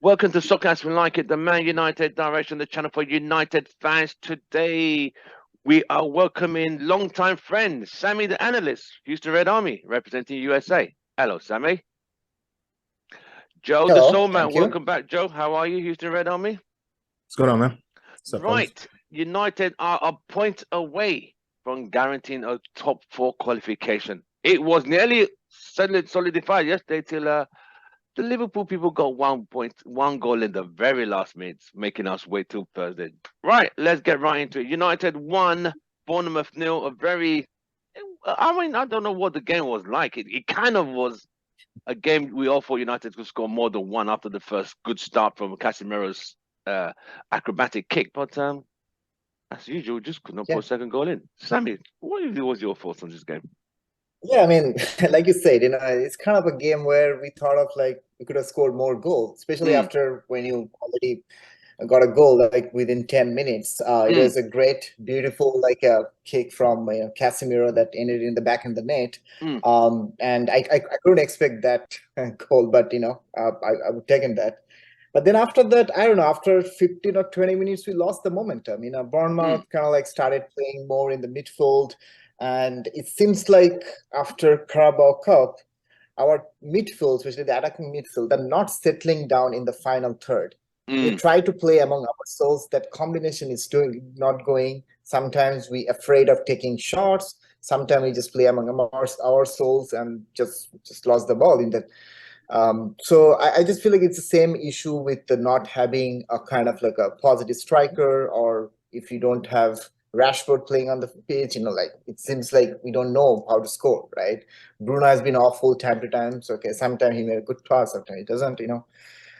Welcome to Soccer As We Like It, the Man United direction, the channel for United fans. Today, we are welcoming longtime friend, Sammy the Analyst, Houston Red Army, representing USA. Hello, Sammy. Joe the Hello, Soul Man, thank you. welcome back, Joe. How are you, Houston Red Army? What's going on, man? What's up, Right, fellas? United are a point away from guaranteeing a top 4 qualification. It was nearly solidified yesterday till the Liverpool people got 1 goal in the very last minutes, making us wait till Thursday. Right, let's get right into it. United won, Bournemouth 0. I don't know what the game was like. It kind of was a game we all thought United could score more than one after the first good start from Casemiro's acrobatic kick. But as usual, just could not put a second goal in. Sammy, what was your thoughts on this game? Yeah, I mean, like you said, it's kind of a game where we thought of like we could have scored more goals, especially after when you already got a goal like within 10 minutes. It was a great, beautiful like a kick from Casemiro that ended in the back of the net. And I couldn't expect that goal, but I would taken that. But then after that, I don't know, after 15 or 20 minutes, we lost the momentum. Bournemouth kind of like started playing more in the midfield. And it seems like after Carabao Cup, our midfield, especially the attacking midfield, they're not settling down in the final third. We try to play among ourselves. That combination is not going. Sometimes we afraid of taking shots. Sometimes we just play among ourselves and just lost the ball in that. So I just feel like it's the same issue with the not having a kind of like a positive striker, or if you don't have Rashford playing on the pitch, like it seems like we don't know how to score, right? Bruno has been awful time to time. So okay, sometimes he made a good pass, sometimes he doesn't,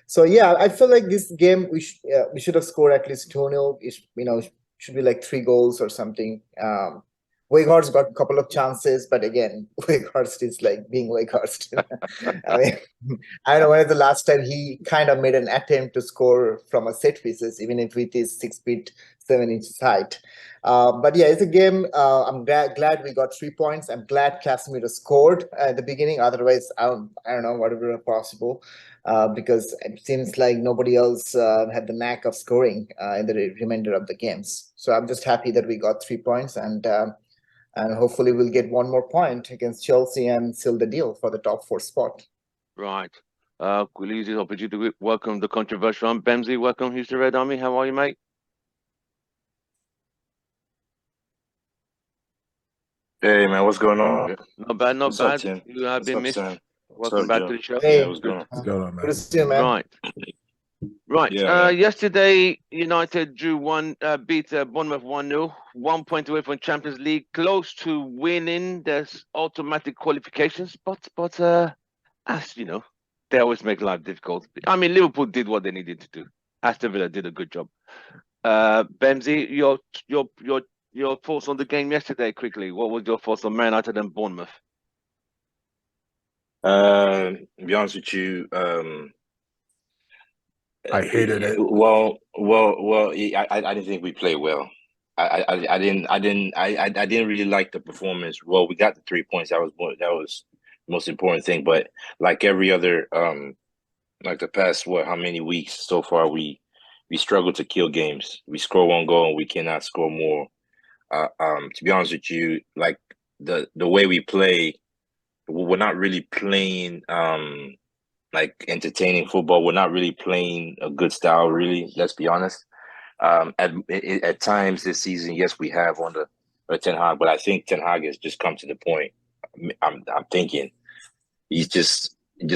So yeah, I feel like this game we should have scored at least 2-0. Should be like 3 goals or something. Weghorst got a couple of chances, but again, Weghorst is like being Weghorst. I mean, I don't know when is the last time he kind of made an attempt to score from a set pieces, even if with his 6 feet 7 inches height. But yeah, it's a game. I'm glad we got 3 points. I'm glad Casemiro scored at the beginning. Otherwise, I don't know whatever possible, because it seems like nobody else had the knack of scoring in the remainder of the games. So I'm just happy that we got 3 points, and hopefully we'll get 1 more point against Chelsea and seal the deal for the top 4 spot. Right. We'll use this opportunity to welcome the controversial one. Bemsy, welcome, Houston Red Army. How are you, mate? Hey, man, what's going on? Not bad, not What's up, bad. Tim? You have been missed. Sam? Welcome back to the show. Hey, Yeah, what's going on? what's going on, man? Good to see you, man. Right. Right. Yeah, yesterday, United beat Bournemouth 1-0, 1 point away from Champions League, close to winning their automatic qualifications. But as you know, they always make life difficult. I mean, Liverpool did what they needed to do. Aston Villa did a good job. Bemsy, your thoughts on the game yesterday? Quickly, what was your thoughts on Man United and Bournemouth? to be honest with you, I hated it. Well, I didn't think we played well. I didn't really like the performance. Well, we got the 3 points. That was the most important thing. But like every other, like the past how many weeks so far, we struggle to kill games. We score 1 goal and we cannot score more. To be honest with you, like the way we play, we're not really playing like entertaining football. We're not really playing a good style, really. Let's be honest. At times this season, yes, we have on the Ten Hag, but I think Ten Hag has just come to the point. I'm thinking he's just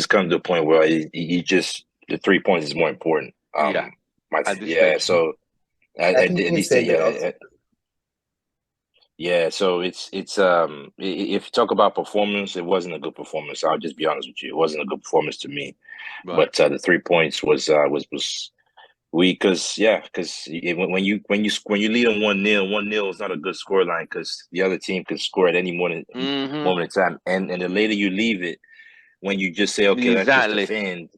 come to the point where he just the 3 points is more important. Stage. So at least yeah, so it's if you talk about performance, it wasn't a good performance. I'll just be honest with you, it wasn't a good performance to me. Right. But the 3 points was weak because when you lead on 1-0, 1-0 is not a good scoreline because the other team can score at any moment in time, and the later you leave it, when you just say okay, let's just defend,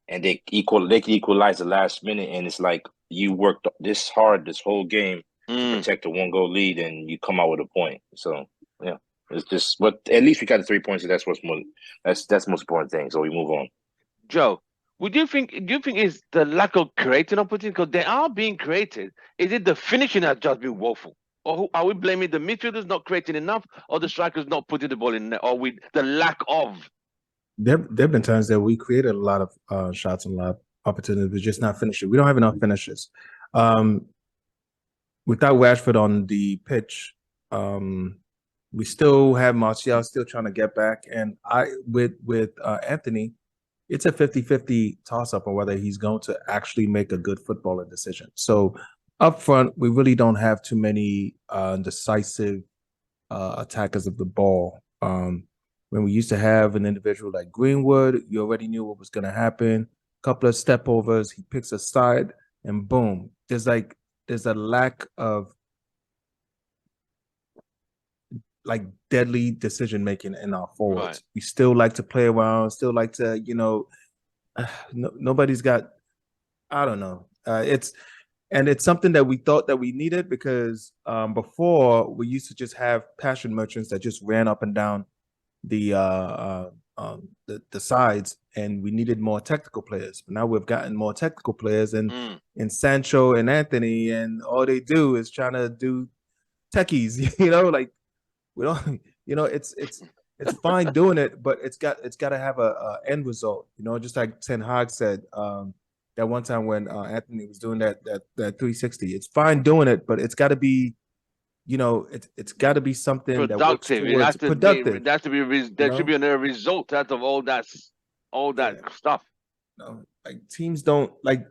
and they can equalize the last minute, and it's like you worked this hard this whole game to protect a 1 goal lead, and you come out with a point. So yeah, it's just. But at least we got the 3 points, and that's what's more. That's the most important thing. So we move on. Joe, Would you think? Do you think it's the lack of creating opportunities? Because they are being created. Is it the finishing that just been woeful, or are we blaming the midfielders not creating enough, or the strikers not putting the ball in net, or with the lack of? There've been times that we created a lot of shots and a lot of opportunities, but just not finishing. We don't have enough finishes. Without Rashford on the pitch, we still have Martial still trying to get back, and with Anthony, it's a 50-50 toss-up on whether he's going to actually make a good footballer decision. So up front, we really don't have too many decisive attackers of the ball. When we used to have an individual like Greenwood, you already knew what was going to happen. A couple of step overs, he picks a side, and boom. There's a lack of like deadly decision making in our forwards. Right. We still like to play around, still like to, nobody's got, I don't know. It's something that we thought that we needed because before we used to just have passion merchants that just ran up and down the sides, and we needed more technical players. But now we've gotten more technical players, and in Sancho and Anthony, and all they do is trying to do techies. Like we don't. It's fine doing it, but it's got to have a end result. Just like Ten Hag said that one time when Anthony was doing that 360. It's fine doing it, but it's got to be. It's got to be something productive. That works productive. There should be a result out of all that stuff. Like teams don't like.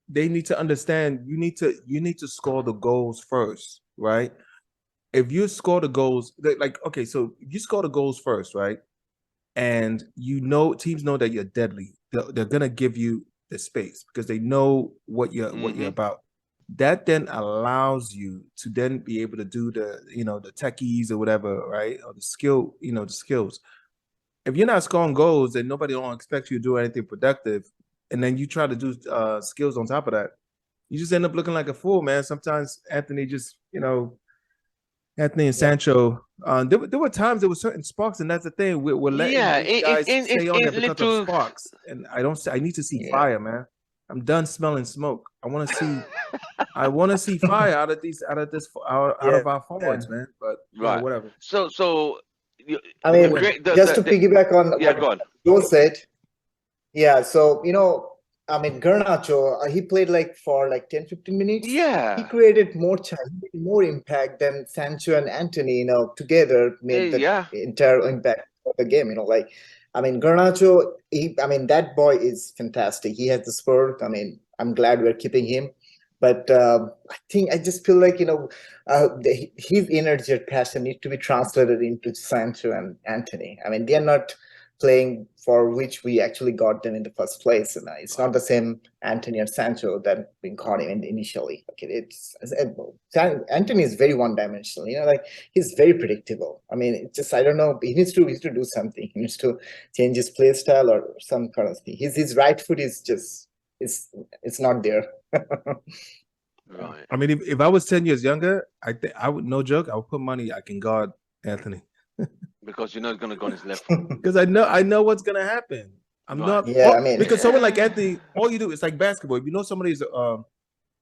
They need to understand. You need to score the goals first, right? If you score the goals, okay, so if you score the goals first, right, and teams know that you're deadly, they're gonna give you the space because they know what you're about. That then allows you to then be able to do the techies or whatever, right? Or the skill, the skills. If you're not scoring goals, then nobody don't expect you to do anything productive. And then you try to do skills on top of that. You just end up looking like a fool, man. Sometimes Anthony and Sancho, there were times there were certain sparks, and that's the thing. We're letting these guys stay on there because of sparks. And I need to see fire, man. I'm done smelling smoke. I want to see fire out of our forwards, man. But whatever. So I mean, just to piggyback on what Joe said. Yeah, so Garnacho, he played for 10-15 minutes. Yeah, he created more impact than Sancho and Anthony, together made the entire impact of the game. Garnacho, that boy is fantastic. He has the spurt. I'm glad we're keeping him, but I just feel like his energy and passion need to be translated into Sancho and Anthony. They are not playing for which we actually got them in the first place, and it's not the same Anthony and Sancho that we got him initially. Anthony is very one-dimensional. He's very predictable. It's just I don't know. He needs to do something. He needs to change his play style or some kind of thing. His right foot is just it's not there. Right. If I was 10 years younger, I would, no joke, I would put money I can guard Anthony. Because he's going to go on his left foot. Because I know what's going to happen. Because someone like Anthony, all you do is like basketball. If you know somebody's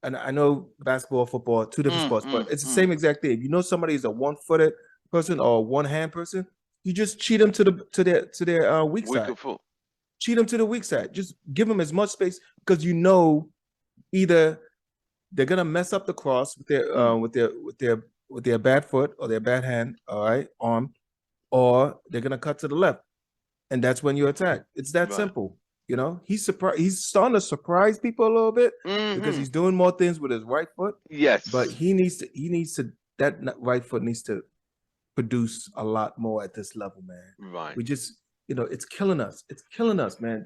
and I know basketball, football, two different sports, but it's the same exact thing. If you know somebody is a one-footed person or a one-hand person, you just cheat them to their weak side. Cheat them to the weak side. Just give them as much space because either they're gonna mess up the cross with their bad foot or their bad hand, all right, arm, or they're gonna cut to the left, and that's when you attack. It's that simple. He's starting to surprise people a little bit because he's doing more things with his right foot. Yes, but that right foot needs to produce a lot more at this level, man. Right. We just, it's killing us. It's killing us, man.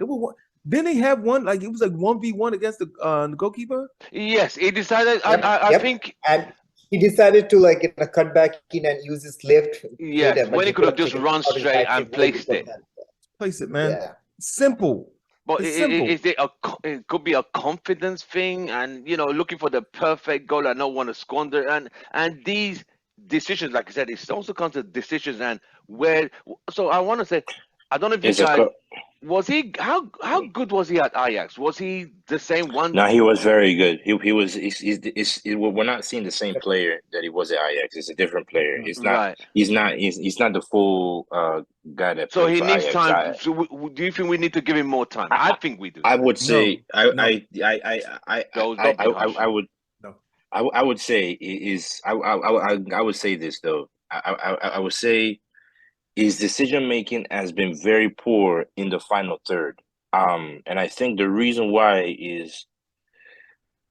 Didn't they have one it was 1v1 against the goalkeeper? Yes, he decided. I think. And he decided to cut back in and use his left. Yes, when he could have just run straight and placed it. Place it, man. Yeah. Simple. But it could be a confidence thing, and looking for the perfect goal and not want to squander, and these decisions, like I said, it also comes to decisions and where. So I want to say, I don't know if you guys. Was he how good was he at Ajax? Was he the same one? No, he was very good. He was. We're not seeing the same player that he was at Ajax. It's a different player. It's not. Right. He's not. He's not the full guy that So played he for needs Ajax. time. So do you think we need to give him more time? I think we do. I would say. No. I would. No. I would say is. I would say this though. I would say his decision making has been very poor in the final third. And I think the reason why is,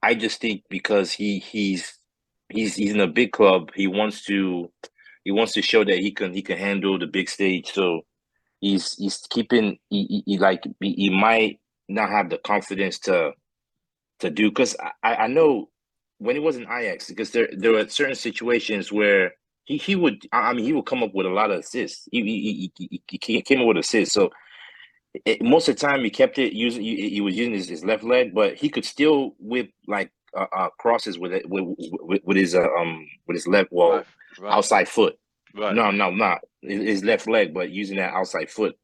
I just think because he's in a big club. He wants to show that he can handle the big stage. So he's keeping he might not have the confidence to do, because I know when he was in Ajax, because there were certain situations where he would come up with a lot of assists. He came up with assists. So most of the time he kept it using. He was using his left leg, but he could still whip like crosses with his left Right. outside foot. Right. No, not his left leg, but using that outside foot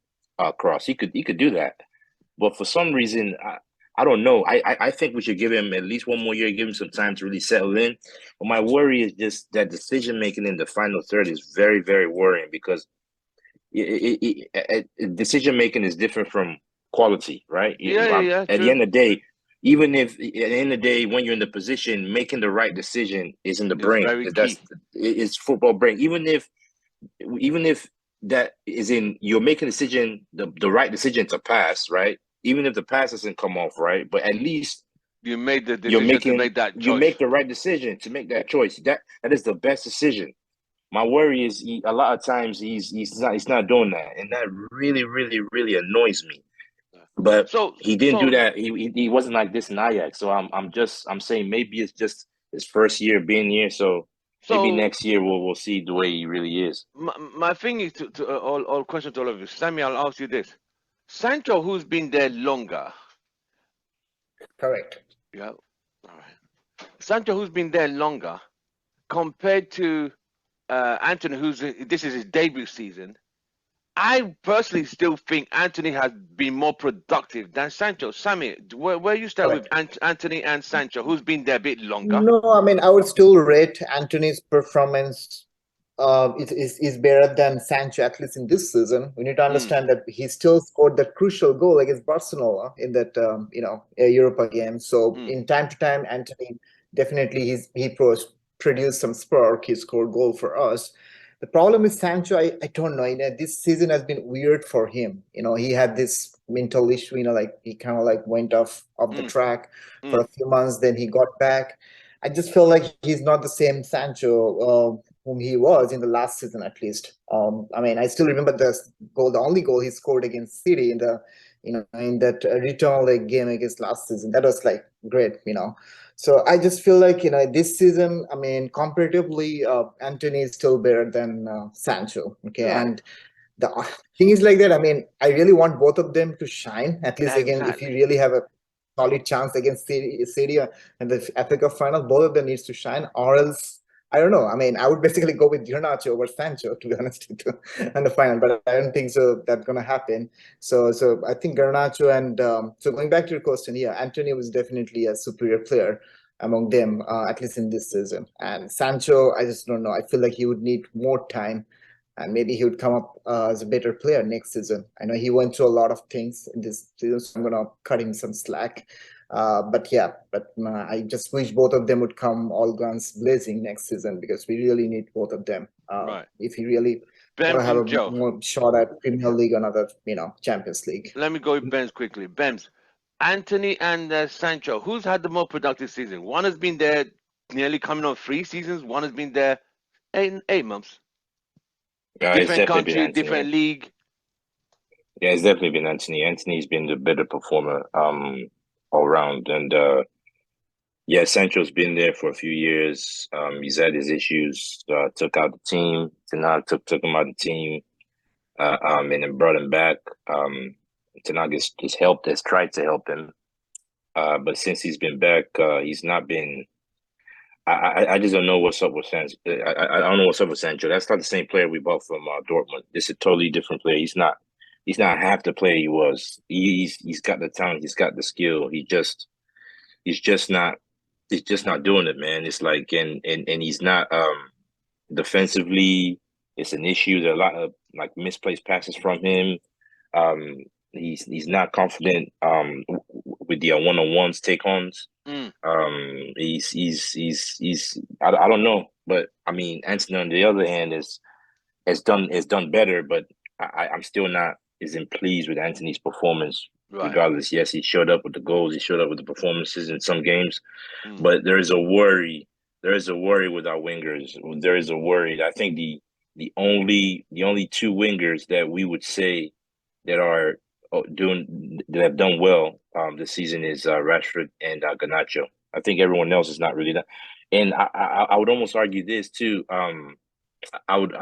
cross. He could do that, but for some reason, I don't know. I think we should give him at least one more year, give him some time to really settle in. But my worry is just that decision making in the final third is very, very worrying, because decision making is different from quality, right? Yeah. At the end of the day, even if at the end of the day, when you're in the position, making the right decision is in the brain. It's football brain. Even if that is in, you're making a decision, the right decision to pass, right? Even if the pass doesn't come off right, but at least you made the decision to make that choice. You make the right decision to make that choice. That is the best decision. My worry is a lot of times he's not doing that, and that really, really, really annoys me. But he didn't do that. He wasn't like this in Ajax. So I'm saying maybe it's just his first year being here. So maybe next year we'll see the way he really is. My thing is to all question to all of you. Sammy, I'll ask you this: Sancho, who's been there longer? Correct. Yeah. All right. Sancho, who's been there longer, compared to Anthony, this is his debut season. I personally still think Anthony has been more productive than Sancho. Sammy, where you stand with Anthony and Sancho, who's been there a bit longer? No, I mean, I would still rate Anthony's performance is better than Sancho, at least in this season. We need to understand that he still scored that crucial goal against Barcelona in that Europa game. So in time to time, Anthony definitely he produced some spark. He scored goal for us. The problem with Sancho, I don't know. This season has been weird for him. He had this mental issue. Like he kind of like went off the track for a few months. Then he got back. I just feel like he's not the same Sancho whom he was in the last season, at least. I mean, I still remember the only goal he scored against City in that return leg game against last season. That was like great, So I just feel like, this season, I mean, comparatively, Anthony is still better than Sancho. Okay. Yeah. And the thing is like that. I mean, I really want both of them to shine, at least again, if you really have a solid chance against City and the FA Cup final, both of them needs to shine, or else, I don't know. I mean, I would basically go with Garnacho over Sancho, to be honest, in the final, but I don't think so that's going to happen. So I think Garnacho and so going back to your question, yeah, Antonio was definitely a superior player among them, at least in this season. And Sancho, I just don't know. I feel like he would need more time, and maybe he would come up as a better player next season. I know he went through a lot of things in this season, so I'm going to cut him some slack. But I just wish both of them would come all guns blazing next season, because we really need both of them. If you really want to have a more shot at Premier League or another, Champions League. Let me go with Benz quickly. Benz, Anthony and Sancho, who's had the more productive season? One has been there nearly coming on 3 seasons. One has been there 8 months. Different country, different league. Yeah, it's definitely been Anthony. Anthony's been the better performer all around, and yeah, Sancho's been there for a few years. He's had his issues. Took out the team. Tenag took him out of the team, and then brought him back. Tenag has tried to help him, but since he's been back, he's not been. I just don't know what's up with Sancho. I don't know what's up with Sancho. That's not the same player we bought from Dortmund. This is a totally different player. He's not he's not half the player he was. He's got the talent, he's got the skill. He's just not doing it, man. It's like and he's not defensively. It's an issue. There are a lot of like misplaced passes from him. He's not confident with the one-on-ones, take-ons. He's I don't know, but I mean Anthony on the other hand has done better, but I'm still not as pleased with Anthony's performance. Right. Regardless, yes, he showed up with the goals, he showed up with the performances in some games, but there is a worry. There is a worry with our wingers. There is a worry. I think the only two wingers that we would say that have done well this season is Rashford and Garnacho. I think everyone else is not really that. And I would almost argue this too. I would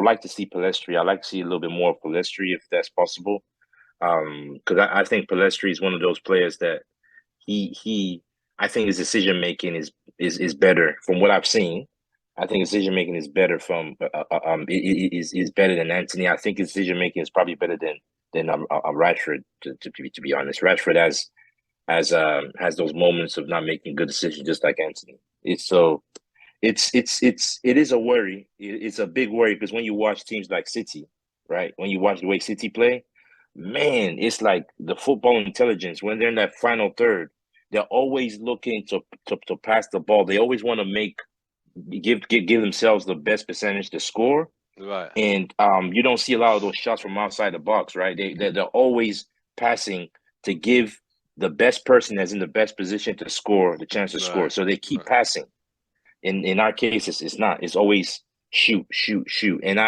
like to see Pellistri. I'd like to see a little bit more of Pellistri if that's possible. Because I think Pellistri is one of those players that I think his decision making is better from what I've seen. I think decision making is better is better than Anthony. I think his decision making is probably better than Rashford. To be honest, Rashford has those moments of not making good decisions, just like Anthony. It is a worry. It's a big worry because when you watch teams like City, right? When you watch the way City play, man, it's like the football intelligence. When they're in that final third, they're always looking to pass the ball. They always want to give themselves the best percentage to score. Right. And you don't see a lot of those shots from outside the box, right? They're always passing to give the best person that's in the best position to score the chance to score. So they keep passing. In our case, it's not. It's always shoot. And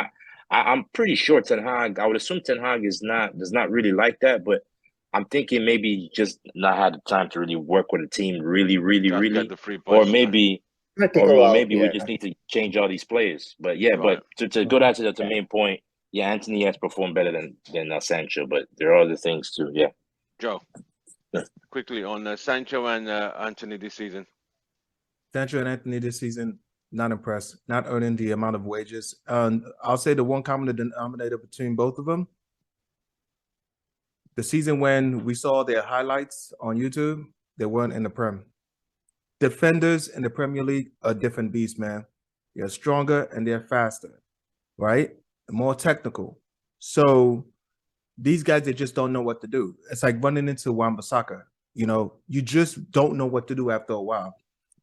I'm pretty sure Ten Hag. I would assume Ten Hag does not really like that, but I'm thinking maybe just not had the time to really work with a team really, or maybe we just need to change all these players. But yeah, but to go down to the main point, yeah, Anthony has performed better than Sancho, but there are other things too. Yeah, Joe, quickly on Sancho and Anthony this season. Sancho and Anthony this season, not impressed, not earning the amount of wages. I'll say the one common denominator between both of them, the season when we saw their highlights on YouTube, they weren't in the Prem. Defenders in the Premier League are different beasts, man. They're stronger and they're faster, right? More technical. So these guys, they just don't know what to do. It's like running into Wan-Bissaka. You just don't know what to do after a while.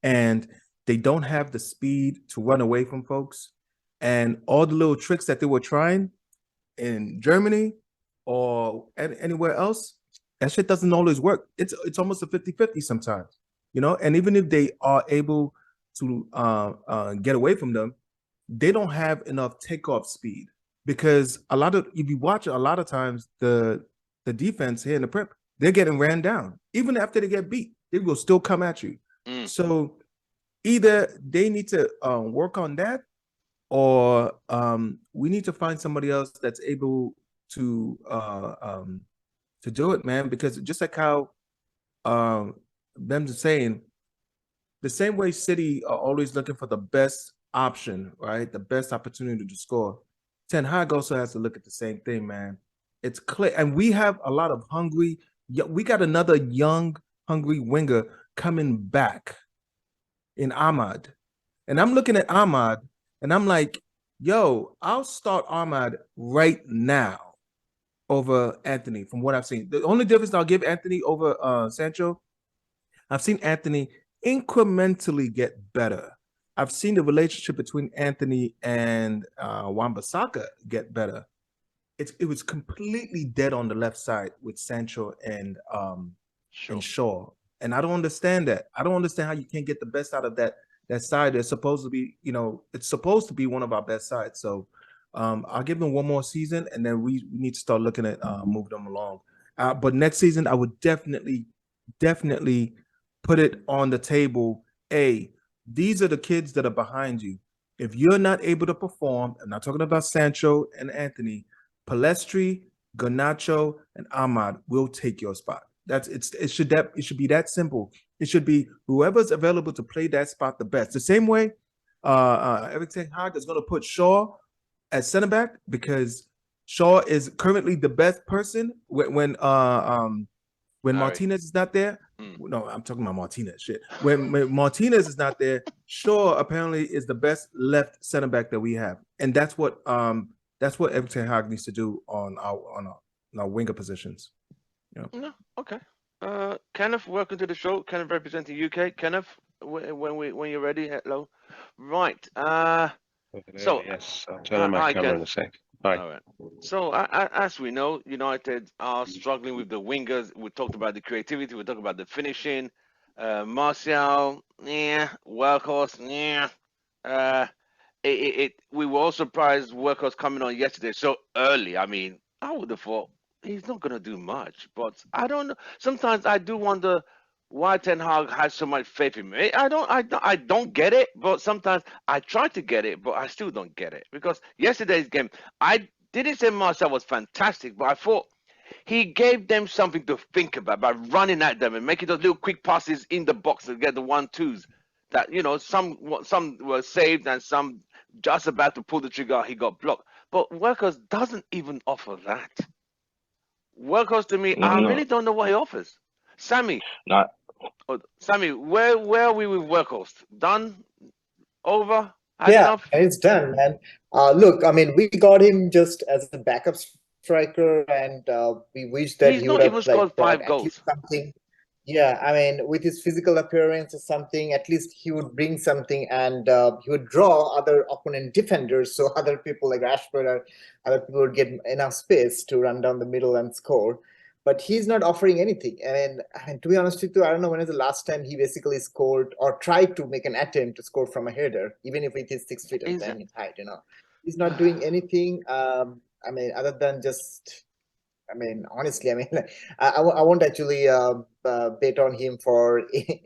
And they don't have the speed to run away from folks. And all the little tricks that they were trying in Germany or anywhere else, that shit doesn't always work. It's almost a 50-50 sometimes, and even if they are able to get away from them, they don't have enough takeoff speed because if you watch a lot of times the defense here in the Prep, they're getting ran down. Even after they get beat, they will still come at you. So either they need to work on that, or we need to find somebody else that's able to do it, man. Because just like how Ben's is saying, the same way City are always looking for the best option, right? The best opportunity to score. Ten Hag also has to look at the same thing, man. It's clear, and we have a lot of hungry. We got another young, hungry winger coming back in Ahmad. And I'm looking at Ahmad and I'm like, yo, I'll start Ahmad right now over Anthony from what I've seen. The only difference I'll give Anthony over Sancho, I've seen Anthony incrementally get better. I've seen the relationship between Anthony and Wan-Bissaka get better. It was completely dead on the left side with Sancho and Shaw. And I don't understand that. I don't understand how you can't get the best out of that side. It's supposed to be, it's supposed to be one of our best sides. So I'll give them one more season, and then we need to start looking at moving them along. But next season, I would definitely put it on the table. These are the kids that are behind you. If you're not able to perform, I'm not talking about Sancho and Anthony, Pellistri, Garnacho, and Ahmad will take your spot. It should be that simple. It should be whoever's available to play that spot the best. The same way Eric Ten Hag is going to put Shaw at center back because Shaw is currently the best person when Harry. Martinez is not there. No, I'm talking about Martinez. Shit. When Martinez is not there, Shaw apparently is the best left center back that we have, and that's what Erik ten Hag needs to do on our winger positions. Yeah. No, okay. Kenneth, welcome to the show. Kenneth representing UK. Kenneth, when you're ready, hello. Right. So yes, I'll turn on my camera in a sec. Hi. All right. So as we know, United are struggling with the wingers. We talked about the creativity. We talked about the finishing. Martial, yeah. Workhorse, yeah. We were all surprised Workhorse coming on yesterday so early. I mean, I would have thought he's not gonna do much, but I don't know. Sometimes I do wonder why Ten Hag has so much faith in me. I don't get it, but sometimes I try to get it, but I still don't get it because yesterday's game, I didn't say Marcel was fantastic, but I thought he gave them something to think about by running at them and making those little quick passes in the box to get the 1-2s. That some were saved and some just about to pull the trigger, he got blocked. But Workers doesn't even offer that. Workers to me, I really don't know what he offers. Sammy, Sammy, where are we with Workhorse? Done? Over? Had enough? It's done, man. Look, I mean, we got him just as a backup striker, and we wish that He's he not would have even scored brought 5 at goals. least something. Yeah, I mean, with his physical appearance or something, at least he would bring something, and he would draw other opponent defenders, so other people like Rashford or other people would get enough space to run down the middle and score. But he's not offering anything. And to be honest with you, I don't know when is the last time he basically scored or tried to make an attempt to score from a header, even if it is 6 feet and 10 feet height. He's not doing anything. I mean, other than just. I mean, honestly, I mean, I won't actually bet on him for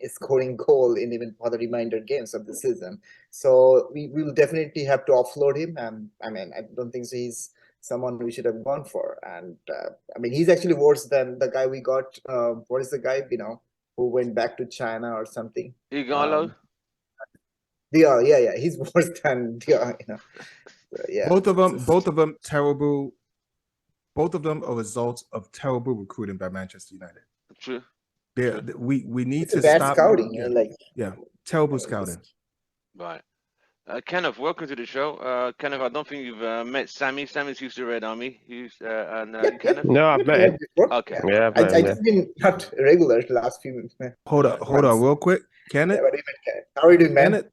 scoring goal in even for the remainder games of the season. So we will definitely have to offload him. I mean, I don't think he's someone we should have gone for. And I mean, he's actually worse than the guy we got. What is the guy, who went back to China or something? Igalo? Yeah. He's worse than yeah. Both of them terrible. Both of them are results of terrible recruiting by Manchester United. True. We need to bad stop scouting. Terrible scouting. Right. Kenneth, welcome to the show. Kenneth, I don't think you've met Sammy. Sammy's used to Red Army. Kenneth? No, I've met him. Okay. Yeah, I just been not regular the last few minutes. Hold on, real quick. Kenneth? How are you doing, man? Kenneth?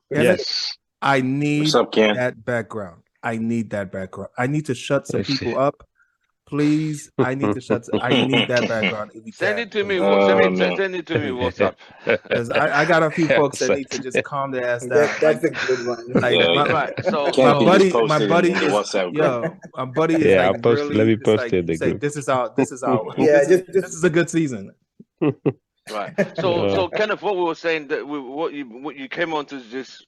Yes. I need What's up, Ken? that background. I need to shut some people up. Please, I need that background. If you Send can. it to me. no. Send it to me. What's up? Because I got a few folks that need to just calm their ass down. That's a good one. Like Right. So my buddy is WhatsApp group. my buddy is Yeah, like I'll post, really. let me it's post like, it in the he's like, group. this is our Yeah, this is a good season. right. So Kenneth, what we were saying that what you came on to just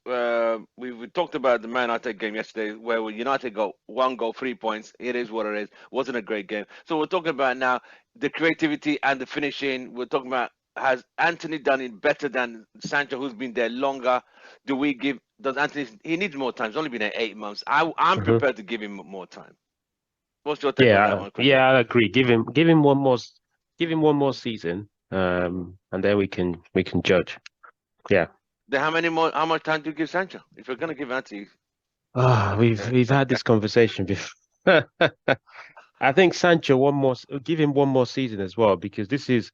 we talked about the Man United game yesterday where United got 1 goal, 3 points. It is what it is. Wasn't a great game. So we're talking about now the creativity and the finishing. We're talking about has Anthony done it better than Sancho, who's been there longer? Does Anthony? He needs more time. He's only been there 8 months. I'm prepared to give him more time. What's your take on that one, Chris? Yeah, I agree. Give him one more season. And then we can judge. Yeah. Then how much time do you give Sancho? If you're gonna give Anthony, we've had this conversation before. I think Sancho give him one more season as well, because this is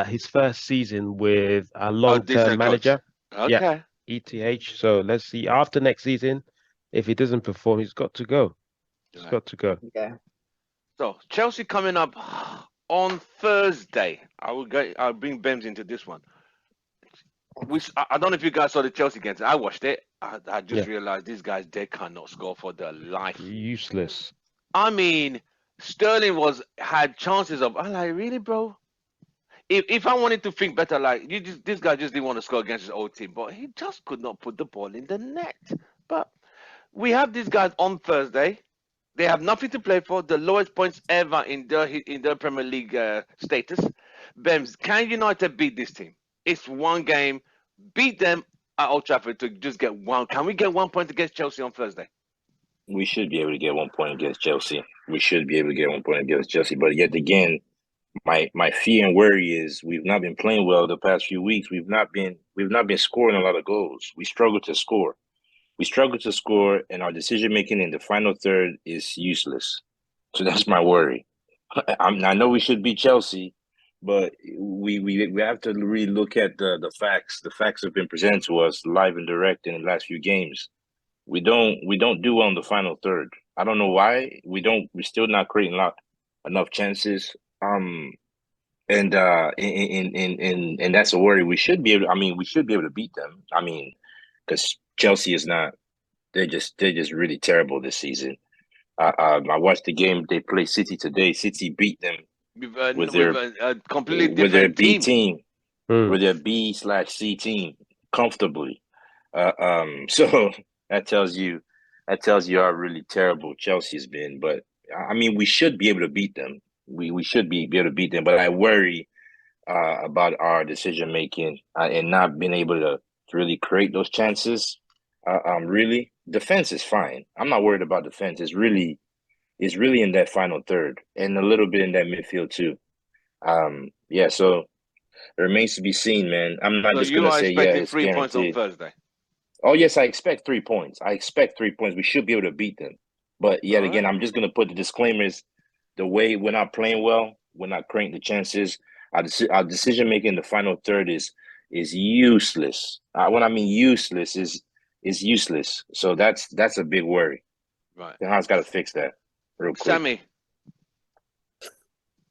his first season with a long-term manager. Okay. Yeah, ETH. So let's see after next season, if he doesn't perform, he's got to go. He's got to go. Yeah. So Chelsea coming up on Thursday. I'll bring Bems into this one. I don't know if you guys saw the Chelsea game. I watched it. I just realized these guys, they cannot score for their life. Useless. I mean, Sterling had chances of. I'm like, really, bro? If I wanted to think better, like this guy just didn't want to score against his old team, but he just could not put the ball in the net. But we have these guys on Thursday. They have nothing to play for. The lowest points ever in their Premier League status. Bems, can United beat this team? It's one game. Beat them at Old Trafford to just get one. Can we get 1 point against Chelsea on Thursday? We should be able to get 1 point against Chelsea. We should be able to get 1 point against Chelsea. But yet again, my fear and worry is we've not been playing well the past few weeks. We've not been scoring a lot of goals. We struggle to score. And our decision making in the final third is useless. So that's my worry. I know we should beat Chelsea, but we have to really look at the facts. The facts have been presented to us live and direct in the last few games. We don't do well in the final third. I don't know why. We're still not creating enough chances. And that's a worry. We should be able to beat them. I mean, because Chelsea is not. They're just really terrible this season. I watched the game. They played City today. City beat them with a completely with their different B team. with their B/C team comfortably. So that tells you how really terrible Chelsea's been. But I mean, we should be able to beat them. We should be able to beat them. But I worry about our decision making and not being able to really create those chances. Really, defense is fine. I'm not worried about defense. It's really in that final third and a little bit in that midfield too. Yeah. So it remains to be seen, man. I'm not just gonna say it's 3 points on guaranteed. Thursday. Oh yes, I expect 3 points. We should be able to beat them. But yet again, I'm just gonna put the disclaimers. The way we're not playing well, we're not creating the chances. Our decision making in the final third is useless. When I mean useless is useless. So that's a big worry. Right. Ten Hag's got to fix that real quick. Sammy.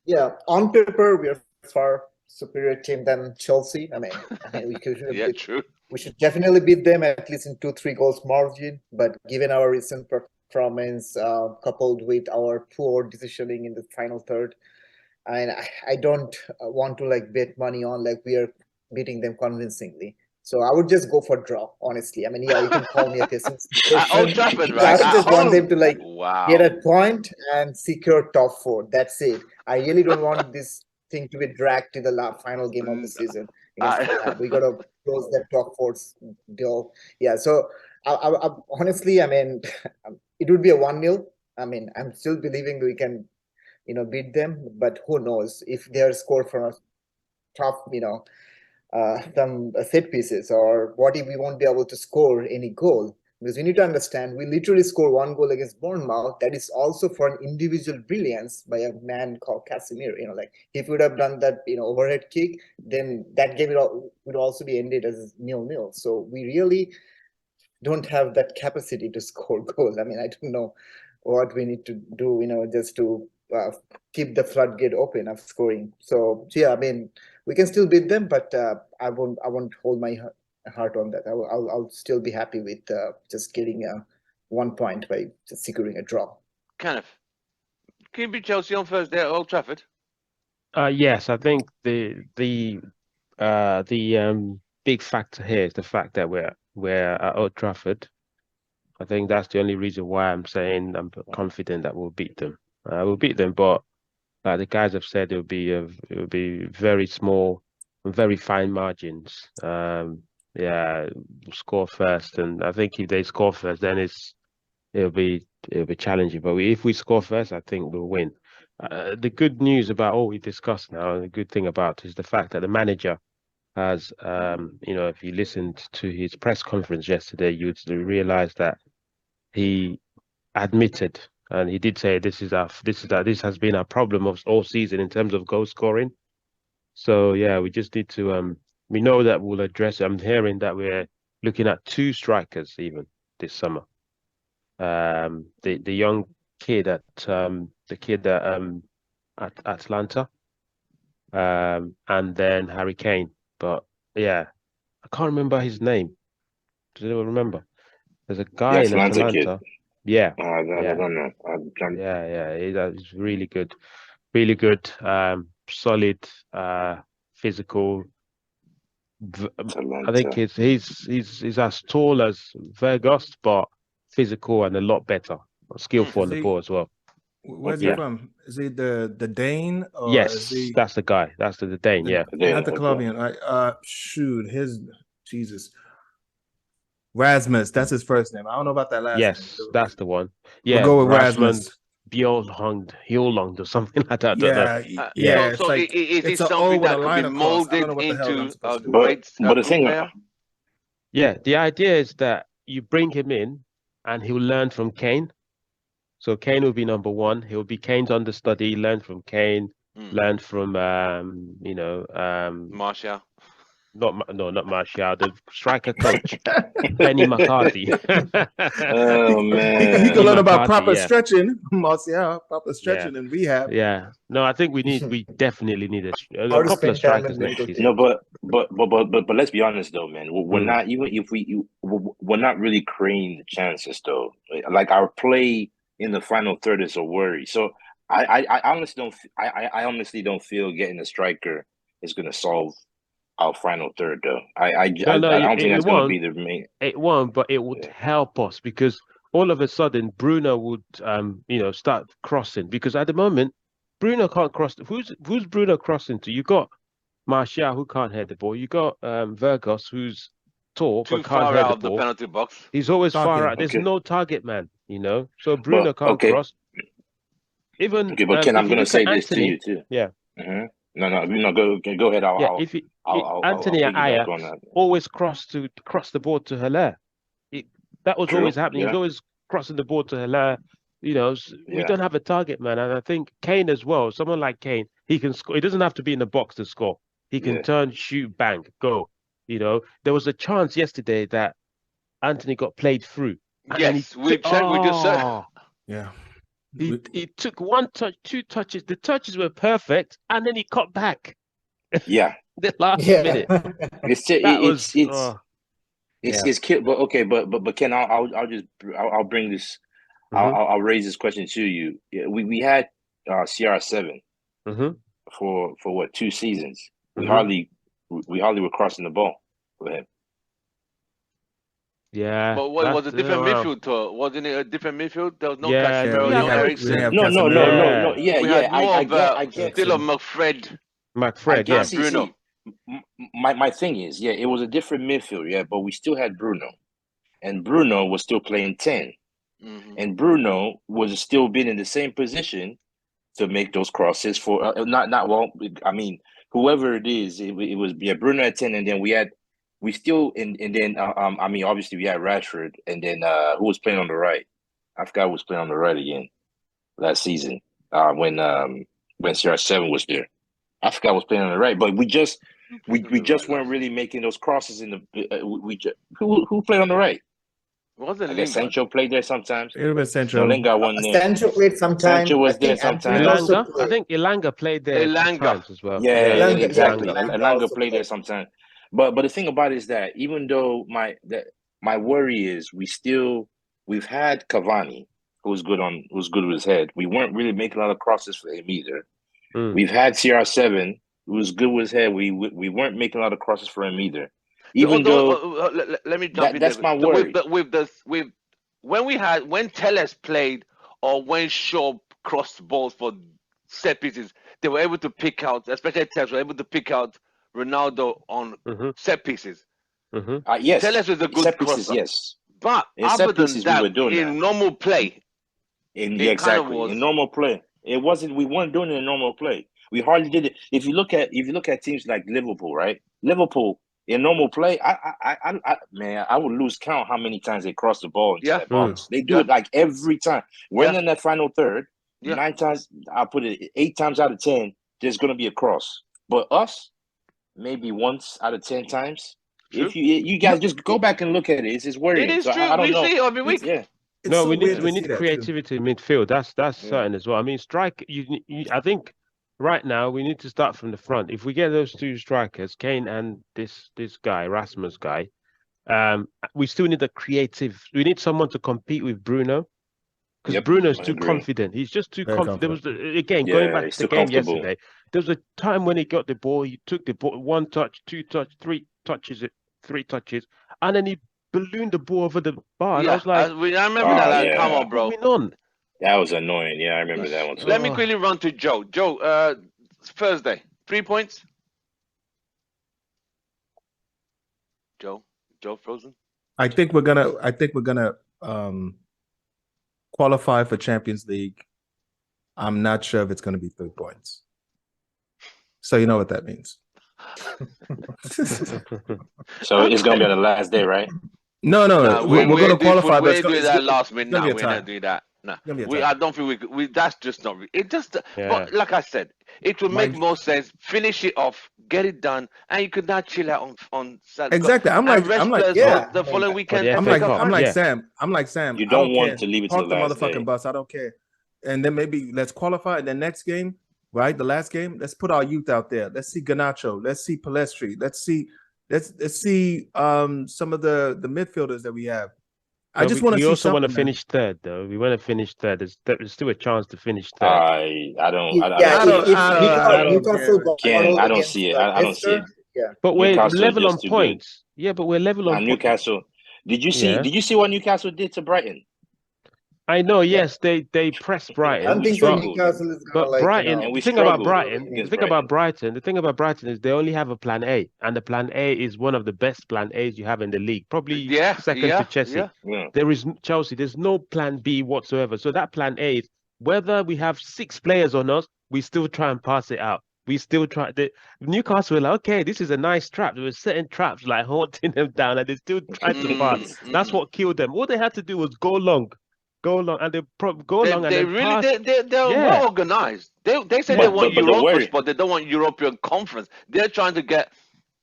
Yeah, on paper we are far superior team than Chelsea. I mean we should definitely beat them at least in 2-3 goals margin. But given our recent performance, coupled with our poor decisioning in the final third, and I don't want to like bet money on like we are beating them convincingly. So I would just go for draw, honestly. I mean, yeah, you can call me a pessimist. At Old Trafford, right? I just want them to like wow. get a point and secure top 4. That's it. I really don't want this thing to be dragged to the final game of the season. We got to close that top 4 deal. Yeah, so I honestly, I mean, it would be a 1-0. I mean, I'm still believing we can, beat them, but who knows if they are scored from a tough, some set pieces, or what if we won't be able to score any goal? Because we need to understand, we literally score 1 goal against Bournemouth. That is also for an individual brilliance by a man called Casemiro. Like if we would have done that, overhead kick, then that game would also be ended as 0-0. So we really don't have that capacity to score goals. I mean, I don't know what we need to do, just to keep the floodgate open of scoring. So yeah, I mean, we can still beat them, but I won't hold my heart on that. I'll still be happy with just getting 1 point by just securing a draw. Kenneth, can you beat Chelsea on Thursday at Old Trafford? Yes, I think the big factor here is the fact that we're at Old Trafford. I think that's the only reason why I'm saying I'm confident that we'll beat them. We'll beat them, but the guys have said it will be very small, very fine margins. Yeah, score first, and I think if they score first, then it'll be challenging. But if we score first, I think we'll win. The good news about all we discussed now, and the good thing about is the fact that the manager has, if you listened to his press conference yesterday, you'd realize that he admitted, and he did say this has been our problem of all season in terms of goal scoring. So yeah, we just need to we know that we'll address it. I'm hearing that we're looking at 2 strikers even this summer. The young kid at Atlanta, and then Harry Kane. But yeah, I can't remember his name. Does anyone remember? There's a guy in Atlanta. Kid. Yeah. I don't know. Yeah. He's really good. Really good. Solid. Physical. I think he's as tall as Vegas, but physical and a lot better. Skillful on the ball as well. Where's he from? Is he the Dane? Or yes, that's the guy. That's the Dane. Not the Colombian. Shoot, Jesus. Rasmus, that's his first name. I don't know about that last name. Yes, that's the one. We'll Yeah, go with Rasmus Rasmus. Bjorlund or something like that. I don't know. Yeah, So, it's so like is it it's an O something with a that could be line across. I don't know molded what the hell I'm into supposed a to do. great but the thing, player? Yeah, the idea is that you bring him in and he'll learn from Kane. So Kane will be number one. He'll be Kane's understudy, learn from Kane, learn from Martial. not Martial, the striker coach, Benny McCarthy. oh He man, can learn about McCarthy, proper yeah. stretching, Martial, proper stretching and rehab. Yeah. No, I think we definitely need a How to couple of spend time strikers in next mental season. no, but let's be honest though, man. We're not even if we're not really creating the chances though. Like our play in the final third is a worry. So I honestly don't I honestly don't feel getting a striker is going to solve our final third though. I don't think that's going to be the main. It won't, but it would help us because all of a sudden Bruno would start crossing because at the moment Bruno can't cross. Who's Bruno crossing to? You got Martial who can't head the ball. You got Virgos who's tall Too but can't far head out the of the ball. penalty box. He's always far Okay. out. There's Okay. no target man, So Bruno But can't cross. Even okay, but Ken, I'm if you going to look say at this to Anthony, you too. yeah. No, go ahead. I'll Anthony and piggyback Aya on that. always cross the ball to Hilaire. That was True, always happening. He was yeah. always crossing the ball to Hilaire. We Yeah. don't have a target man, and I think Kane as well. Someone like Kane, he can score. He doesn't have to be in the box to score. He can Yeah. turn, shoot, bang, go. There was a chance yesterday that Anthony got played through. And then Yes, we just said. Yeah. He took one touch, two touches. The touches were perfect, and then he cut back. Yeah. The last Yeah. minute. It's kid. But okay, but Ken, I'll bring this. I'll raise this question to you. Yeah, we had CR7 for what 2 seasons. We hardly were crossing the ball with him. Yeah. But what was a different midfield tour? Wasn't it a different midfield? There was no Casemiro, no Eriksen. No. Yeah, We had more I get still of McFred. Yeah. Bruno. My thing is, yeah, it was a different midfield, yeah, but we still had Bruno, and Bruno was still playing 10, and Bruno was still being in the same position to make those crosses for I mean, whoever it is, it was Bruno at 10, and then I mean, obviously we had Rashford, and then who was playing on the right? I forgot who was playing on the right again last season when CR7 was there. I forgot who was playing on the right, but we just weren't really making those crosses in the. Who played on the right? Wasn't I guess Lingard. Sancho played there sometimes. It was Sancho. No, Lingard wasn't there. Sancho played sometime. Sancho was I think there Anthony sometimes. also Elanga, played. I think Elanga played there times as well. Yeah, Elanga, exactly. Elanga Elanga also played there sometimes. But the thing about it is that even though my worry is we've had Cavani, who's good with his head. We weren't really making a lot of crosses for him either. We've had CR7, who was good with his head. We weren't making a lot of crosses for him either. Even though let me jump in. That's my worry. When Telles played or when Shaw crossed balls for set pieces, they were able to pick out, especially Telles were able to pick out Ronaldo on set pieces. Yes, Telles was a good set crosser. pieces, yes. But In other set than pieces, that, we were doing in that. normal play, Exactly. In normal play, it wasn't. We weren't doing it in normal play. We hardly did it. If you look at teams like Liverpool, right? Liverpool in normal play, I would lose count how many times they cross the ball into that box. They do it like every time. We're in that final third. 9 times, I'll put it 8 times out of 10. There's gonna be a cross. But us, maybe once out of 10 times. True. If you guys just go back and look at it, it's worrying. It is So true. I don't know. We see it every week. Yeah. No, so we weird to need see that, creativity in midfield. That's certain as well. I mean, strike. I think right now we need to start from the front. If we get those 2 strikers, Kane and this guy, Rasmus guy, we still need we need someone to compete with Bruno, because Bruno's too confident. He's just too confident. There was going back to the game yesterday. There was a time when he got the ball, he took the ball 1 touch, 2 touch, 3 touches, and then he ballooned the ball over the bar. And I was like, I remember that. Come on, bro. That was annoying. Yeah, I remember that one too. Let me quickly run to Joe. Joe, Thursday, 3 points. Joe frozen. I think we're gonna qualify for Champions League. I'm not sure if it's gonna be 3 points. So you know what that means. So it's gonna be on the last day, right? No, we're gonna qualify. We're But doing that last minute. gonna No, be a we're tie. not doing that. No, It's gonna be a we. tie. I don't think we. That's just not. It just. Yeah. But like I said, it would make Mike- more sense. Finish it off, get it done, and you could now chill out on Saturday. Exactly. I'm And like, rest players yeah, for the following weekend. the and FA pick up Cup, I'm matches. like yeah. Sam. You I don't want care. to leave it to Park the the last motherfucking day. bus. I don't care. And then maybe let's qualify. The next game, right? The last game. Let's put our youth out there. Let's see Garnacho. Let's see Palestri. Let's see some of the midfielders that we have. I just want to We see also want to something, man. finish third, though. We want to finish third. There's still a chance to finish third. I don't Yeah, see if it. Newcastle got Ken, I don't against see it. I don't see it. Leicester, yeah. But we're Newcastle level just on too good. points. Yeah, but we're level on points. Newcastle. Did you see? Yeah. Did you see what Newcastle did to Brighton? I know, yes, they pressed I Brighton. don't we think so. struggled. Newcastle is gonna But Brighton, And the we thing about struggled Brighton, against the thing about Brighton is they only have a plan A, and the plan A is one of the best plan A's you have in the league, probably second to Chelsea. Yeah. There is Chelsea. There's no plan B whatsoever. So that plan A is whether we have 6 players on us, we still try and pass it out. We still try. Newcastle were like, okay, this is a nice trap. They were setting traps, like haunting them down, and they still tried to pass. That's what killed them. All they had to do was go long, and they go long, and They then really pass. they're well organized. They say But- they want but don't Europa worry. spot. They don't want European Conference. They're trying to get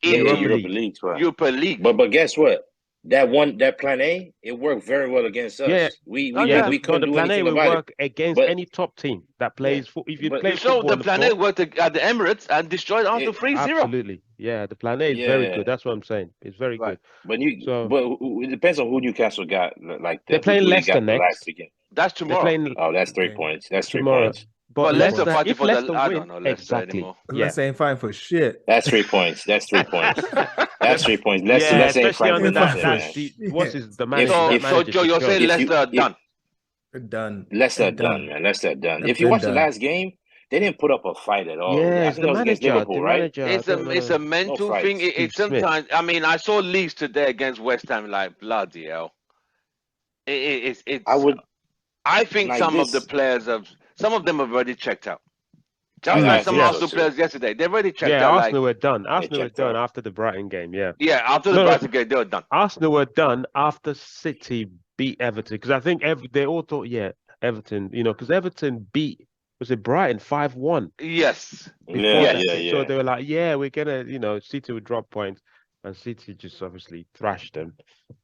Yeah, into Europa League. Europa League. But guess what? That plan A, it worked very well against us. Yeah. We The couldn't do plan A anything will about work against But- any top team that plays. If you But- play So football the on plan floor, A worked at the Emirates and destroyed Arsenal 3-0. absolutely, yeah. The plan A is very Yeah. good. That's what I'm saying. It's very Right. good. But So- it depends on who Newcastle got. Like They're playing who they Leicester got the next. last weekend. That's They're tomorrow. playing Oh, that's 3 Okay. points. That's 3 tomorrow. points. But Leicester Leicester, fighting if for Leicester the. I win, don't know Leicester exactly. anymore. Let's ain't fine for shit. That's 3 points. That's 3 points. That's 3 points. Let's Yeah, ain't especially fighting under for that. nothing, man. What's the manager? So, that so manager Joe, should you're go. saying If Leicester you- are done. We're done. Leicester We're done, man. Leicester done. They're If you watch the done. last game, they didn't put up a fight at all. Yeah, I it's think the it was against manager. Liverpool, The right? manager. It's a mental fights. thing. Steve It's Smith. sometimes. I mean, I saw Leeds today against West Ham. Like bloody hell. It's. I think like some of the this- players some of them have already checked out. Oh, Just yeah, like I some think so Arsenal too. players yesterday, they've already checked Yeah, out. Arsenal were done. Arsenal were checked done out. after the Brighton game. Yeah, After the No, no. Brighton game, they were done. Arsenal were done after City beat Everton because I think they all thought, Everton, because Everton beat was it Brighton 5-1 Yes. before Yeah, that. yeah, So yeah. they were like, we're gonna, City would drop points, and City just obviously thrashed them.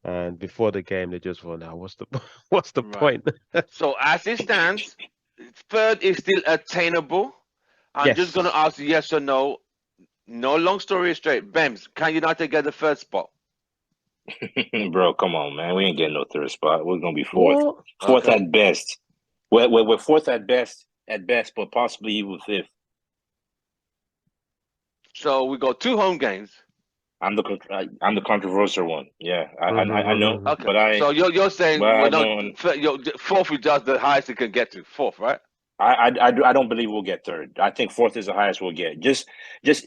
And before the game, they just thought, now what's the Right. point? So as it stands, third is still attainable. I'm Yes. just gonna ask you yes or no. No long story straight. Bems, can United get the third spot? Bro, come on, man. We ain't getting no third spot. We're gonna be fourth. What? Fourth Okay. at best. We're fourth at best, but possibly even fifth. So we got 2 home games. I'm the controversial one. Yeah, I know, Mhm. Okay. but So you're saying but I we're don't- not fourth is just the highest it can get to. Fourth, right? I don't believe we'll get third. I think fourth is the highest we'll get. Just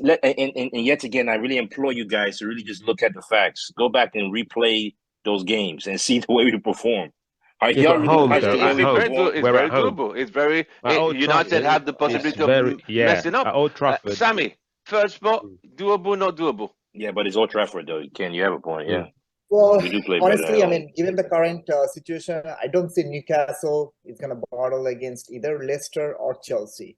let and yet again, I really implore you guys to really just look at the facts. Go back and replay those games and see the way we perform. Are Yeah, y'all but really home, like though, the way at we home. perform? It's We're very at home. doable. It's very At Old United Trafford, have the possibility of messing up. At Old Trafford. Sammy, third spot, doable, not doable. Yeah, but it's Old Trafford though. Ken, you have a point. Yeah, Well, we do play better honestly, at I home. mean, given the current situation, I don't see Newcastle is going to battle against either Leicester or Chelsea.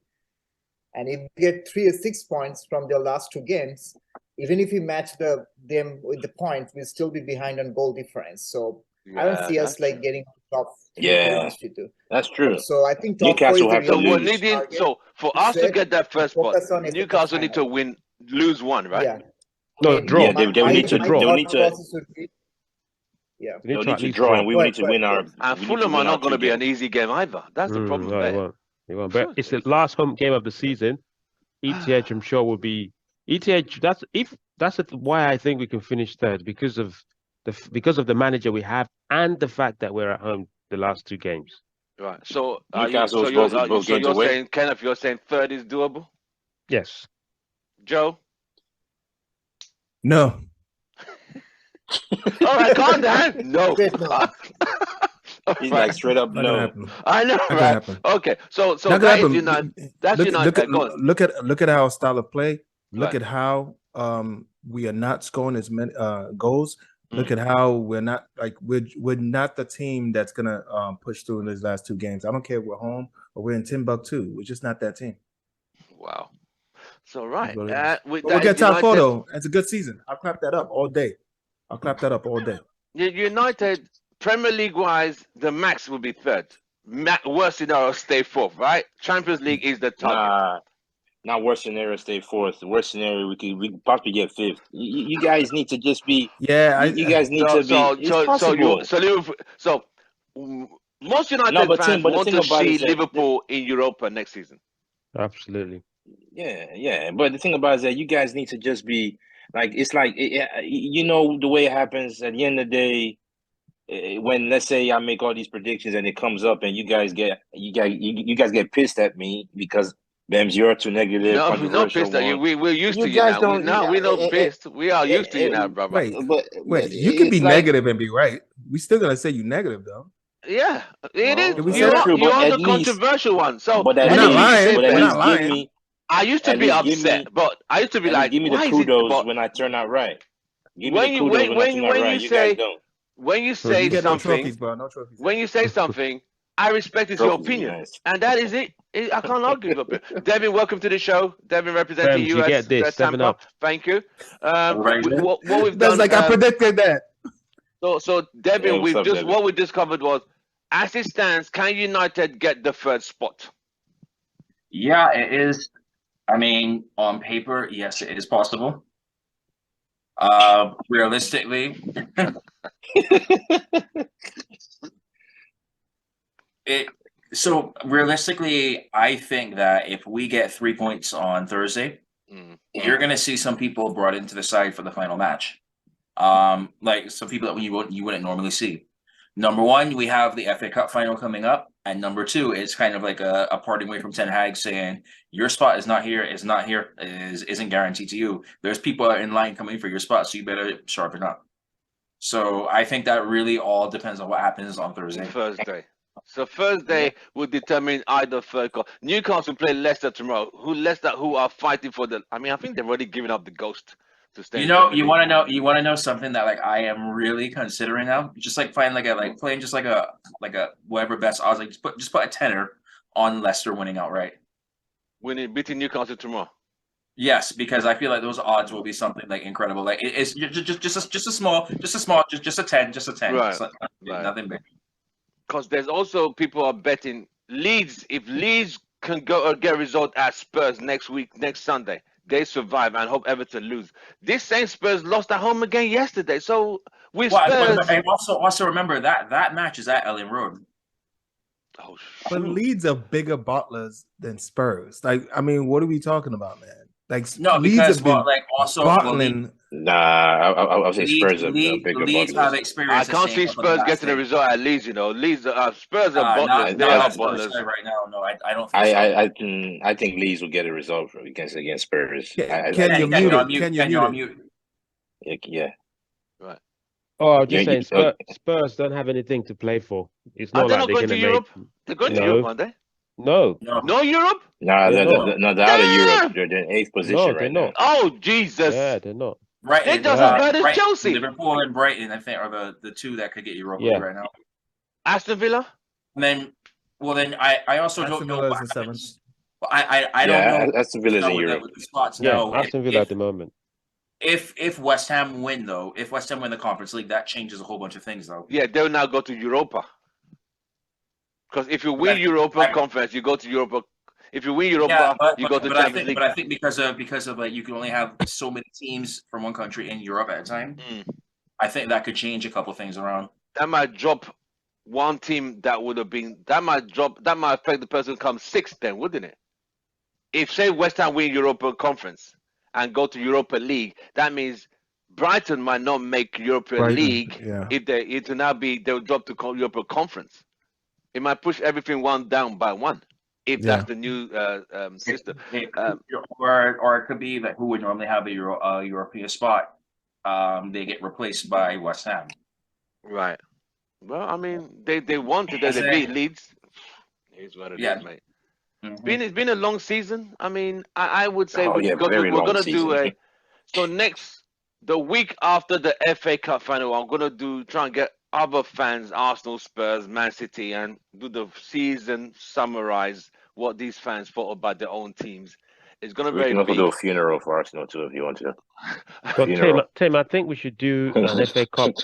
And if we get 6 points from their last 2 games, even if we match them with the points, we'll still be behind on goal difference. So I don't see us like getting top 3, to be Yeah. honest with you. That's true. So I think top Newcastle 4 is have the to So real we're lose. needing. target. So for us to Said, get that first spot, focus on is the Newcastle need to final. lose one, right? Yeah. No, I mean, draw. Yeah, they would need to- my they would thought need to- process would be- yeah. They They'll at need to least draw, and we Right, need to right, win our. And we need to Fulham are win our not going to 2 be an games. easy game either. That's the problem No, there. it won't. It won't. But it's the last home game of the season. ETH, I'm sure, will be ETH. That's why I think we can finish third because of the manager we have and the fact that we're at home the last 2 games. Right. So Newcastle's you're both games away. saying, Kenneth, you're saying third is doable. Yes. Joe, No. All right, calm down. No. Straight no. He's Right. like straight up Not gonna no. happen. I know, Not gonna right? happen. Okay, so Not gonna that is happen. United. That's United. Go on. Look at our style of play. Look Right. at how we are not scoring as many goals. Look at how we're not we're not the team that's gonna push through in these last two games. I don't care if we're home or we're in Timbuktu. We're just not that team. Wow. So That's right, what it is. with But we'll that get is top four United. though. It's a good season. I'll clap that up all day. I'll clap that up all day. United Premier League wise, the max will be third. Worst scenario, stay fourth. Right? Champions League is the target. Not worst scenario, stay fourth. The worst scenario, we could possibly get fifth. You guys need to just be. Yeah, You guys need to be. It's possible. Most No, United but fans Tim, but the want thing to about it see is that Liverpool in Europa next season. Absolutely. yeah. But the thing about it is that you guys need to just be like. It's like you know the way it happens. At the end of the day, when let's say I make all these predictions and it comes up and you guys get pissed at me because Bems, you're too negative. No, we're not pissed at you. We're used to you guys now. don't. We're not pissed. We are used to you now, brother. Wait, you can be negative and be right. We still gonna say you negative though. Yeah, it is. Well, You're true, but the at least- controversial one. So But at We're not least- lying. but at We're least not lying. give me- I used to at be least give upset, me- but I used to be at least like, give me the why is it? kudos But when I turn out right. Give me when the you- kudos when- when I turn out when right. you You say- guys don't. when you You say get no something, trophies, bro. No trophies. when you say something, I respect it's your Trophies, opinion, nice. and that is it. I can't argue with it. Devin, welcome to the show. Devin representing Bems, you US get this, 7 Tampa. up. Thank you. Right. What we've That's done. like I predicted that. So Devin, Yeah, what's up, Devin? what we discovered was, as it stands, can United get the third spot? Yeah, it is. I mean, on paper, yes, it is possible. Realistically, realistically, I think that if we get 3 points on Thursday, you're gonna see some people brought into the side for the final match. Like some people that you wouldn't normally see. Number one, we have the FA Cup final coming up, and number two, it's kind of like a parting way from Ten Hag saying your spot isn't guaranteed to you. There's people in line coming for your spot, so you better sharpen up. So I think that really all depends on what happens on Thursday. So Thursday will determine either third goal. Newcastle play Leicester tomorrow. Who are fighting for the? I mean, I think they've already given up the ghost to stay. You know, you want to know something that like I am really considering now. Just like playing playing just like a whatever best odds. Like just put a tenner on Leicester winning outright. Beating Newcastle tomorrow. Yes, because I feel like those odds will be something like incredible. Like it's just a 10. Right. Nothing big. Because there's also people are betting Leeds. If Leeds can go or get a result at Spurs next Sunday, they survive and hope Everton lose. This same Spurs lost at home again yesterday. So with Spurs, and also remember that match is at Ellen Road. Oh, but Leeds are bigger bottlers than Spurs. Like, I mean, what are we talking about, man? Like, no, Leeds because have been bottling. Nah, I would say Spurs are bigger Leeds have bottlers. experience. I can't see Spurs getting a result at Leeds. You know, Leeds, Spurs are bottlers. They are are bottlers right now. No, I don't. Think so. I think Leeds will get a result against Spurs. Can you mute? Yeah. Right. Oh, I'm just saying, Spurs don't have anything to play for. It's not like they're going to Europe. They're going to Europe, aren't they? No Europe. No, they're out of Europe. They're in 8th position right now. Oh Jesus! Yeah, they're not. Right, they just as bad as Chelsea. Liverpool and Brighton, I think, are the two that could get Europa League right now. Aston Villa. And then, I also don't know. Aston Villa is the 7th. I don't know. Aston Villa's in Europe. Aston Villa at the moment. If West Ham win the Conference League, that changes a whole bunch of things, though. Yeah, they'll now go to Europa. Because if you win Europa Conference, you go to Europa. If you win Europa, you go to Champions League. But I think because of like you can only have so many teams from one country in Europe at a time. I think that could change a couple things around. That might drop one team that would have been. That might affect the person who comes 6th then, wouldn't it? If say West Ham win Europa Conference and go to Europa League, that means Brighton might not make European League. Yeah. If it will now be they'll drop to Europa Conference. It might push everything one down by one if that's the new system. Or it could be that who would normally have a European spot they get replaced by West Ham. Right. Well, I mean, they won today. They beat Leeds. Here's what it is, mate. It's been a long season. I mean, I would say we're gonna do the week after the FA Cup final. I'm gonna try and get other fans, Arsenal, Spurs, Man City, and do the season summarize what these fans thought about their own teams. It's gonna be very big. We can also do a funeral for Arsenal too if you want to. But Tim, I think we should do an FA Cup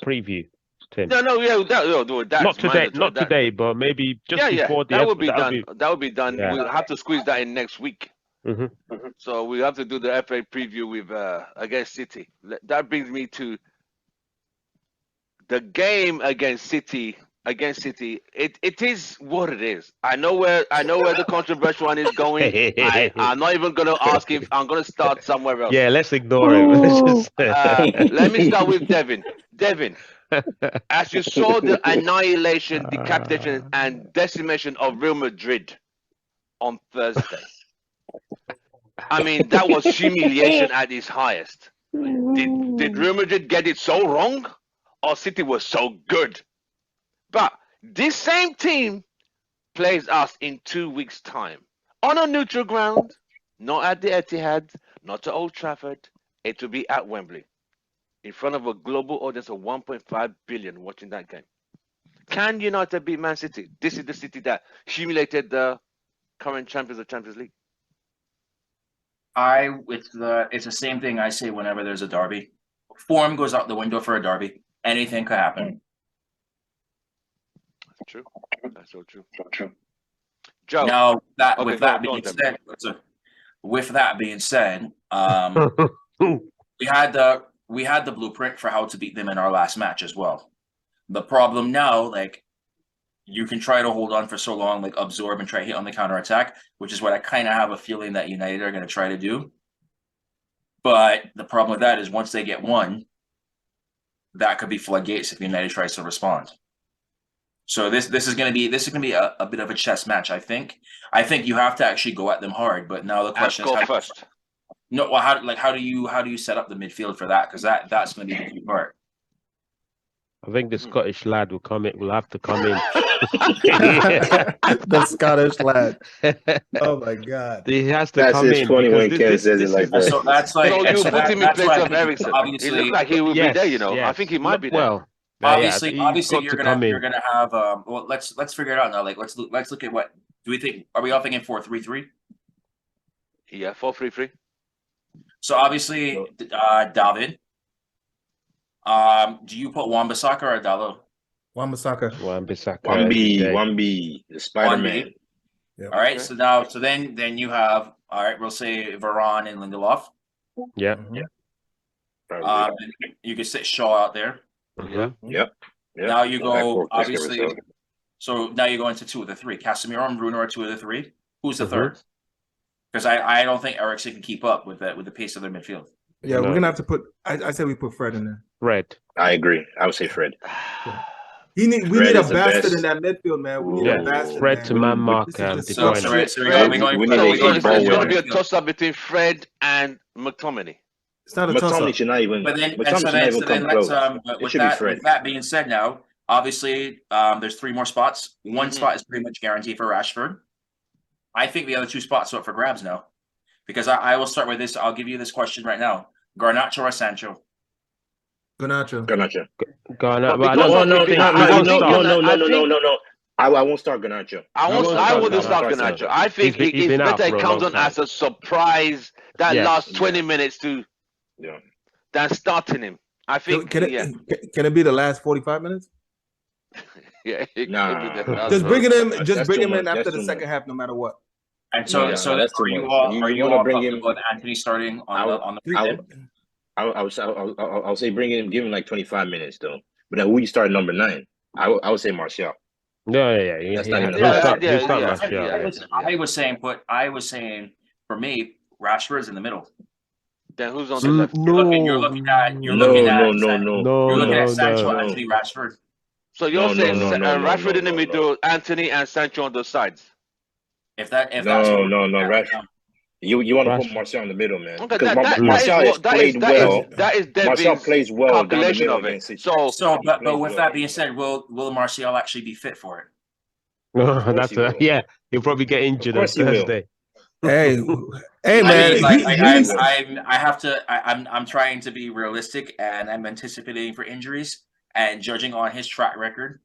preview. Tim. No, Not today, today, but maybe just before the. That would be done. That would be done. Yeah. We'll have to squeeze that in next week. So we have to do the FA preview with against City. That brings me to the game against City. It is what it is. I know where the controversial one is going. I'm not even gonna ask if I'm gonna start somewhere else. Yeah, let's ignore it. Let me start with Devin. Devin, as you saw the annihilation, decapitation, and decimation of Real Madrid on Thursday, I mean, that was humiliation at its highest. Did Real Madrid get it so wrong, or City was so good? But this same team plays us in 2 weeks' time on a neutral ground, not at the Etihad, not at Old Trafford. It will be at Wembley, in front of a global audience of 1.5 billion watching that game. Can United beat Man City? This is the City that humiliated the current champions of Champions League. It's the same thing I say whenever there's a derby. Form goes out the window for a derby. Anything could happen. That's true. That's so true. Joe. Now with that being said, we had the blueprint for how to beat them in our last match as well. The problem now, like, you can try to hold on for so long, like absorb and try to hit on the counterattack, which is what I kind of have a feeling that United are going to try to do. But the problem with that is once they get one, that could be floodgates if United tries to respond. So this is going to be a bit of a chess match. I think you have to actually go at them hard. But now the question is how do you set up the midfield for that? Because that's going to be the key part. I think the Scottish lad will come in. Will have to come in. The Scottish lad. Oh my God! He has to come in. Funny when Ken says it like that. So that's like you put him in place of Ericsson. Obviously, it looks like he will be there. You know, I think he might be there. Well, obviously, you're gonna have. Well, let's figure it out now. Like, let's look at what do we think? Are we all thinking 4-3-3? Yeah, 4-3-3. So obviously, David. Do you put Wan-Bissaka or Dalot? Wan-Bissaka. Wambi, the Spider-Man. Yep. All right, so then you have, all right, we'll say Varane and Lindelof. Yeah. You could sit Shaw out there. Yep. Now you go, obviously, so now you go into 2 of the 3. Casemiro and Bruno are 2 of the 3. Who's the third? Because I don't think Ericsson can keep up with the pace of their midfield. Yeah, we're gonna have to put. I say we put Fred in there. Fred. I agree. I would say Fred. We need a bastard in that midfield, man. We need a bastard. Fred to man mark. It's going to be a toss-up between Fred and McTominay. It's not a toss-up. McTominay should not even. But then, with that being said, now obviously there's 3 more spots. One spot is pretty much guaranteed for Rashford. I think the other 2 spots are up for grabs now. Because I will start with this. I'll give you this question right now. Garnacho or Sancho? Garnacho. No. I won't start Garnacho. I wouldn't start Garnacho. I think it's better it comes on as a surprise that last 20 minutes than starting him. I think. Can it be the last 45 minutes? Yeah. Just bring him in after the second half, no matter what. And so that's are you all bring him with Anthony starting on the I'll say bring him, give him like 25 minutes though. But then who you start number 9? I would say Martial. Yeah. I was saying for me, Rashford's in the middle. Then who's on the left? You're looking at Sancho, Anthony, Rashford. So you're saying Rashford in the middle, Anthony and Sancho on the sides. Rashford. You want to Rush. put Martial in the middle, man. Okay, Because that Martial is has what that played is well. that is Martial Devin's plays well down the calculation middle of it. against City. So, But plays with well. that being said, will Martial actually be fit for it? That's he will. yeah. He'll probably get injured on course he will. Thursday. Hey, hey, I man. mean, like, he's- I'm trying to be realistic, and I'm anticipating for injuries and judging on his track record.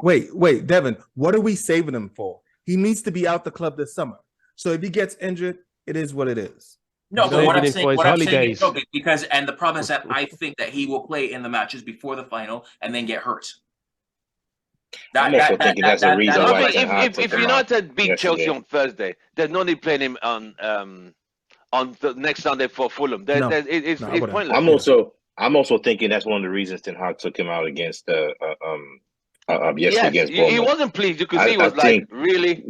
wait, Devin. What are we saving him for? He needs to be out the club this summer. So if he gets injured, it is what it is. No, He's but what saving I'm him saying, for his what I'm saying holidays. is, no, because and the problem is that I think that he will play in the matches before the final and then get hurt. I'm also thinking that's the reason I why mean, Ten Hag if took him out United beat yesterday. Chelsea on Thursday, there's no need playing him on the next Sunday for Fulham. No, It's I wouldn't. pointless. I'm also thinking that's one of the reasons Ten Hag took him out against yesterday Yes, against he Bournemouth. wasn't pleased. You could see he I was like, think really?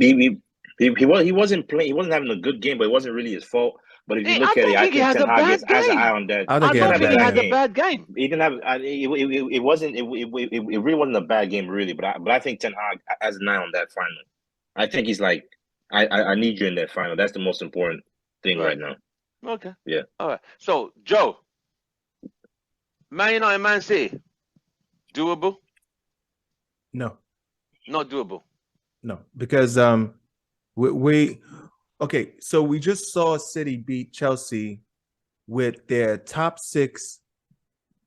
He wasn't playing. He wasn't having a good game, but it wasn't really his fault. But if you look I at don't it, I think he think had Ten a Hag bad has an game. eye on that. I I think don't think he had a game. bad game. He didn't have. It wasn't. It really wasn't a bad game, really. But I think Ten Hag has an eye on that final. I think he's like, I need you in that final. That's the most important thing right now. Okay. Yeah. All right. So, Joe, Man United, Man City, doable? No, Not doable. no, because okay. So we just saw City beat Chelsea with their top 6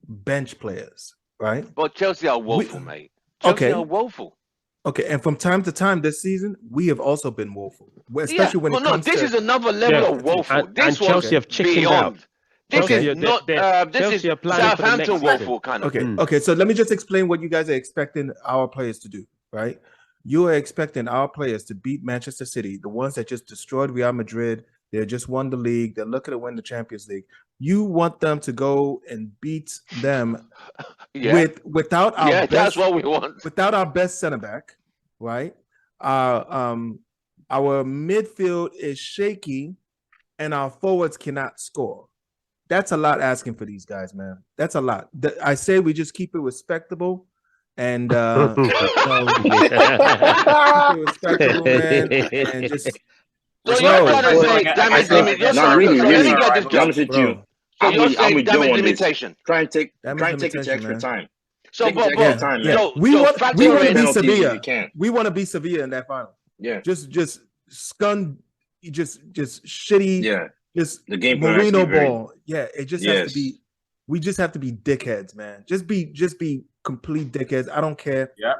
bench players, right? But Chelsea are woeful, mate. Chelsea are woeful. Okay, and from time to time this season, we have also been woeful, especially when it comes this to. is another level Yeah. of woeful. And This Chelsea have was chickened beyond. out. This Chelsea is not. This Chelsea is are planning for the next Southampton season. woeful kind of. Okay, okay. So let me just explain what you guys are expecting our players to do, right? You are expecting our players to beat Manchester City, the ones that just destroyed Real Madrid. They just won the league. They're looking to win the Champions League. You want them to go and beat them without our best. That's what we want. Without our best center back, right? Our midfield is shaky, and our forwards cannot score. That's a lot asking for these guys, man. That's a lot. I say we just keep it respectable, and keep it respectable, man, and just. So you're trying to say damage limit. Not really. Let me get this, To be honest with you, so you're saying damage on this. limitation. Try and take it to extra time. So, Take but time, yeah. man. We want to be penalties if Sevilla. you can. We want to be Sevilla in that final. Yeah. Just scun, just shitty. Yeah. Just the game Marino ball. Yeah, it just has to be. Yes. We just have to be dickheads, man. Just be complete dickheads. I don't care. Yeah.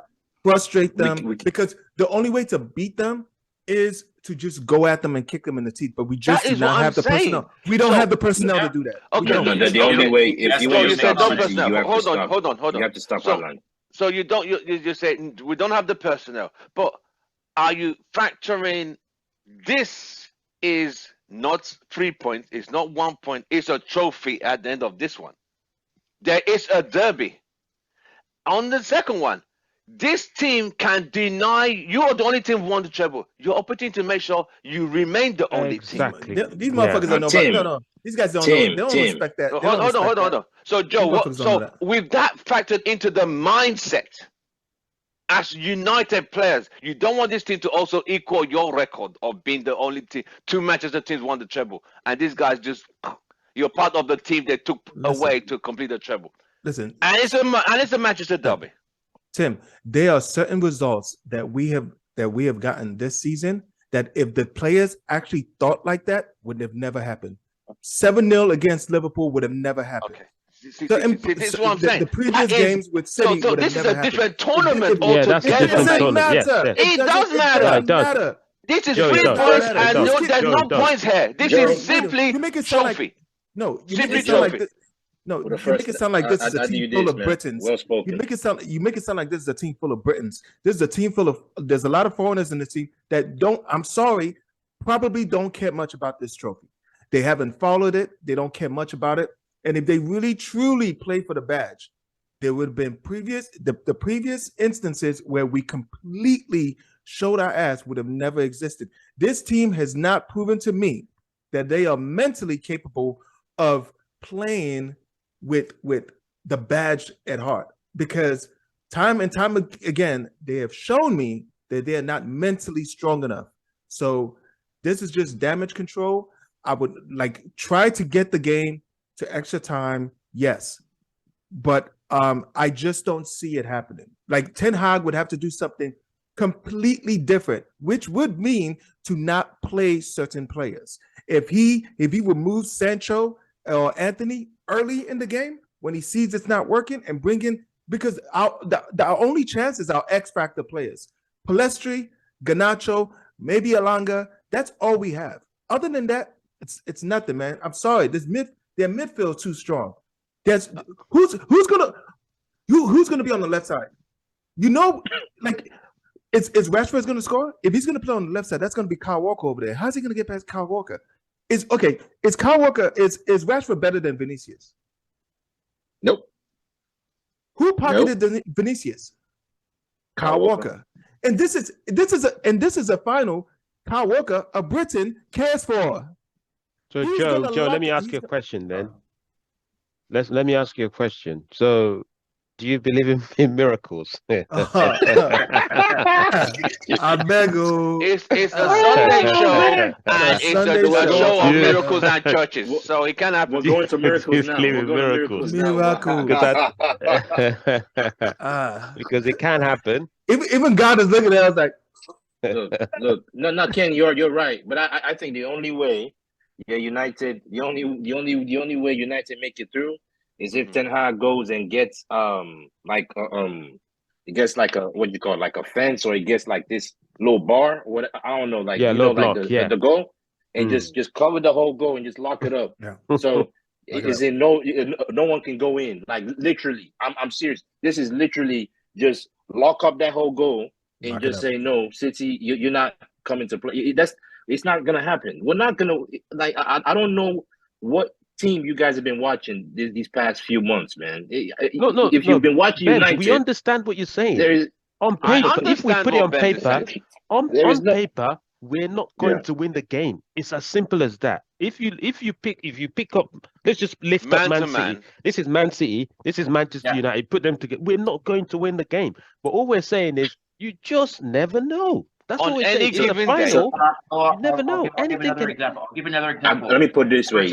Frustrate them because the only way to beat them is to just go at them and kick them in the teeth. But we just do not have the personnel. We don't have the personnel to do that. Okay. No, the only way if you want to stop City, you have to stop. Hold on. You have to stop Haaland. So you don't. You say we don't have the personnel, but are you factoring? This is not 3 points. It's not 1 point. It's a trophy at the end of this one. There is a derby. On the second one, this team can deny you are the only team who won the treble. You're opportunity to make sure you remain the only team. These motherfuckers don't know. No. These guys don't know. They don't respect that. Hold on. So Joe, with that factored into the mindset, as United players, you don't want this team to also equal your record of being the only team. 2 Manchester teams won the treble, and these guys you're part of the team they took away to complete the treble. Listen, and it's a Manchester derby. Tim, there are certain results that we have gotten this season that if the players actually thought like that, would have never happened. 7-0 against Liverpool would have never happened. Okay. This is what I'm saying. The previous games with City would have never happened. This is a different tournament altogether. That's a different tournament. It does matter. It does. This is 3 points and there's no points here. This is simply trophy. No, you simply make it sound trophy. like this. No, you make it sound like this is a team full of Britons. Well spoken. You make it sound like this is a team full of Britons. This is a team full of. There's a lot of foreigners in the team that don't. I'm sorry, probably don't care much about this trophy. They haven't followed it. They don't care much about it. And if they really truly play for the badge, there would have been the previous instances where we completely showed our ass would have never existed. This team has not proven to me that they are mentally capable of playing with the badge at heart, because time and time again they have shown me that they are not mentally strong enough. So this is just damage control. I would like try to get the game to extra time, yes, but I just don't see it happening. Like Ten Hag would have to do something completely different, which would mean to not play certain players. If he removes Sancho or Anthony early in the game when he sees it's not working, and bring in, because our only chance is our X factor players, Palestri, Garnacho, maybe Alanga. That's all we have. Other than that, it's nothing, man. I'm sorry. Their midfield is too strong. There's who's gonna be on the left side? You know, like is Rashford's gonna score? If he's gonna play on the left side, that's gonna be Kyle Walker over there. How's he gonna get past Kyle Walker? Is Rashford better than Vinicius? Nope. Who pocketed Vinicius? Kyle Walker. And this is a final Kyle Walker of Britain cares for. So Joe, let me ask you a question then. Let me ask you a question. So, do you believe in miracles? I beg you. It's a Sunday show, and it's a show of miracles and churches. So it can happen. We're going to miracles now. We're going to miracles Miracle. Because it can happen. Even God is looking at us like, look. No, Ken, you're right. But I think the only way, United, the only way United make it through is if Ten Hag goes and gets it gets like a, what you call it, like a fence, or it gets like this little bar, or what, I don't know, like low block, the goal, and just cover the whole goal and just lock it up. Yeah. So is it no one can go in, like literally. I'm serious. This is literally just lock up that whole goal and Lock just say no, City, you're not coming to play. It's not gonna happen. We're not gonna, like, I don't know what team you guys have been watching these past few months, man. If you've been watching United, we understand what you're saying. there is On paper, if we put it on paper, on paper, we're not going to win the game. It's as simple as that. If you pick up, let's just lift up Man City. This is Man City. This is Manchester United. Put them together. We're not going to win the game. But all we're saying is you just never know. That's what we're saying. In the final, you never know. I'll give another example. let me put it this way.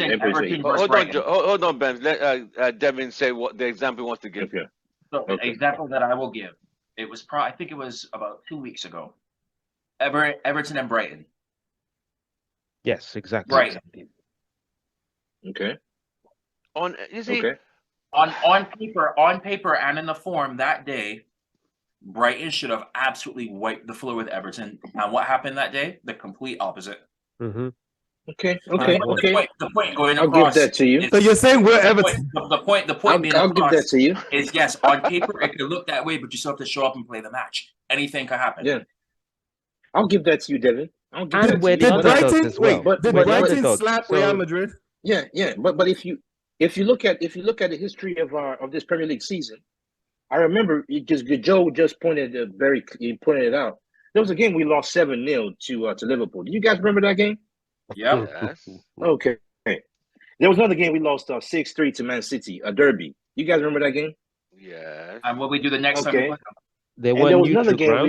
Hold on, Ben. Let Devin say what the example he wants to give. Okay. So the example that I will give, it was I think it was about 2 weeks ago. Everton and Brighton. Yes, exactly. Brighton. Okay. On paper and in the form that day, Brighton should have absolutely wiped the floor with Everton. And what happened that day? The complete opposite. Mm-hmm. Okay. The point going I'll across. give that to you. so you're saying we're Everton? The point being I'll give that to you. is, yes, on paper it could look that way, but you still have to show up and play the match. Anything could happen. Yeah. I'll give that to you, Devin. I'll give And that we're to you. the underdogs as well. Did We're the Brighton underdogs. slap So- Real Madrid? Yeah. But if you look at the history of this Premier League season, I remember Joe just pointed it out. There was a game we lost 7-0 to Liverpool. Do you guys remember that game? Yep. Yes. Okay. There was another game we lost 6-3 to Man City, a derby. You guys remember that game? Yes. And what we do the next time we play them? They And were there was neutral another game grounds.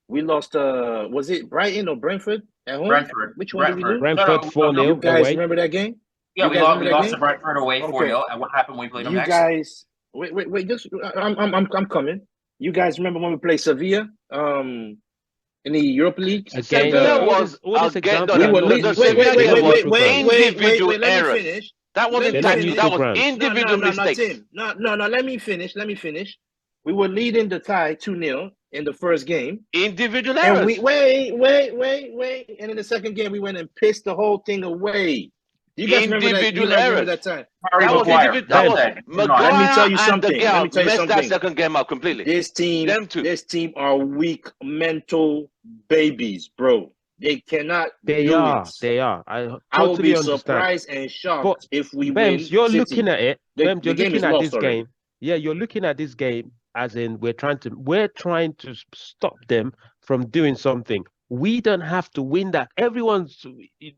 we lost. Was it Brighton or Brentford at home? Brentford. Which one did we do? Brentford 4-0 You guys away. remember that game? Yeah, You we guys lost remember that to game? Brentford away 4-0. And what happened when we played them You next? guys, wait. Just I'm coming. You guys remember when we played Sevilla? In the Europa League? Again, Sevilla was all this example. We were the leading. Sevilla game was individual Let me errors. finish. That wasn't Let me tactical. finish. That was No, individual mistakes. Tim. No. Let me finish. We were leading the tie 2-0 in the first game. Individual And errors. we wait. And in the second game, we went and pissed the whole thing away. You guys remember that? Individual You guys remember errors. that time? Harry That was Maguire. individual. That was Let Maguire me tell you and something. De Gea Let me tell you messed that something. second game up completely. This Them two. team are weak mental babies, bro. They cannot They do are. it. They are. I I will totally be understand. surprised and shocked But, if we Bems, win. you're City. looking at it. The Bems, you're game is looking at lost this already. game. Yeah, you're looking at this game as in we're trying to stop them from doing something. We don't have to win that. Everyone's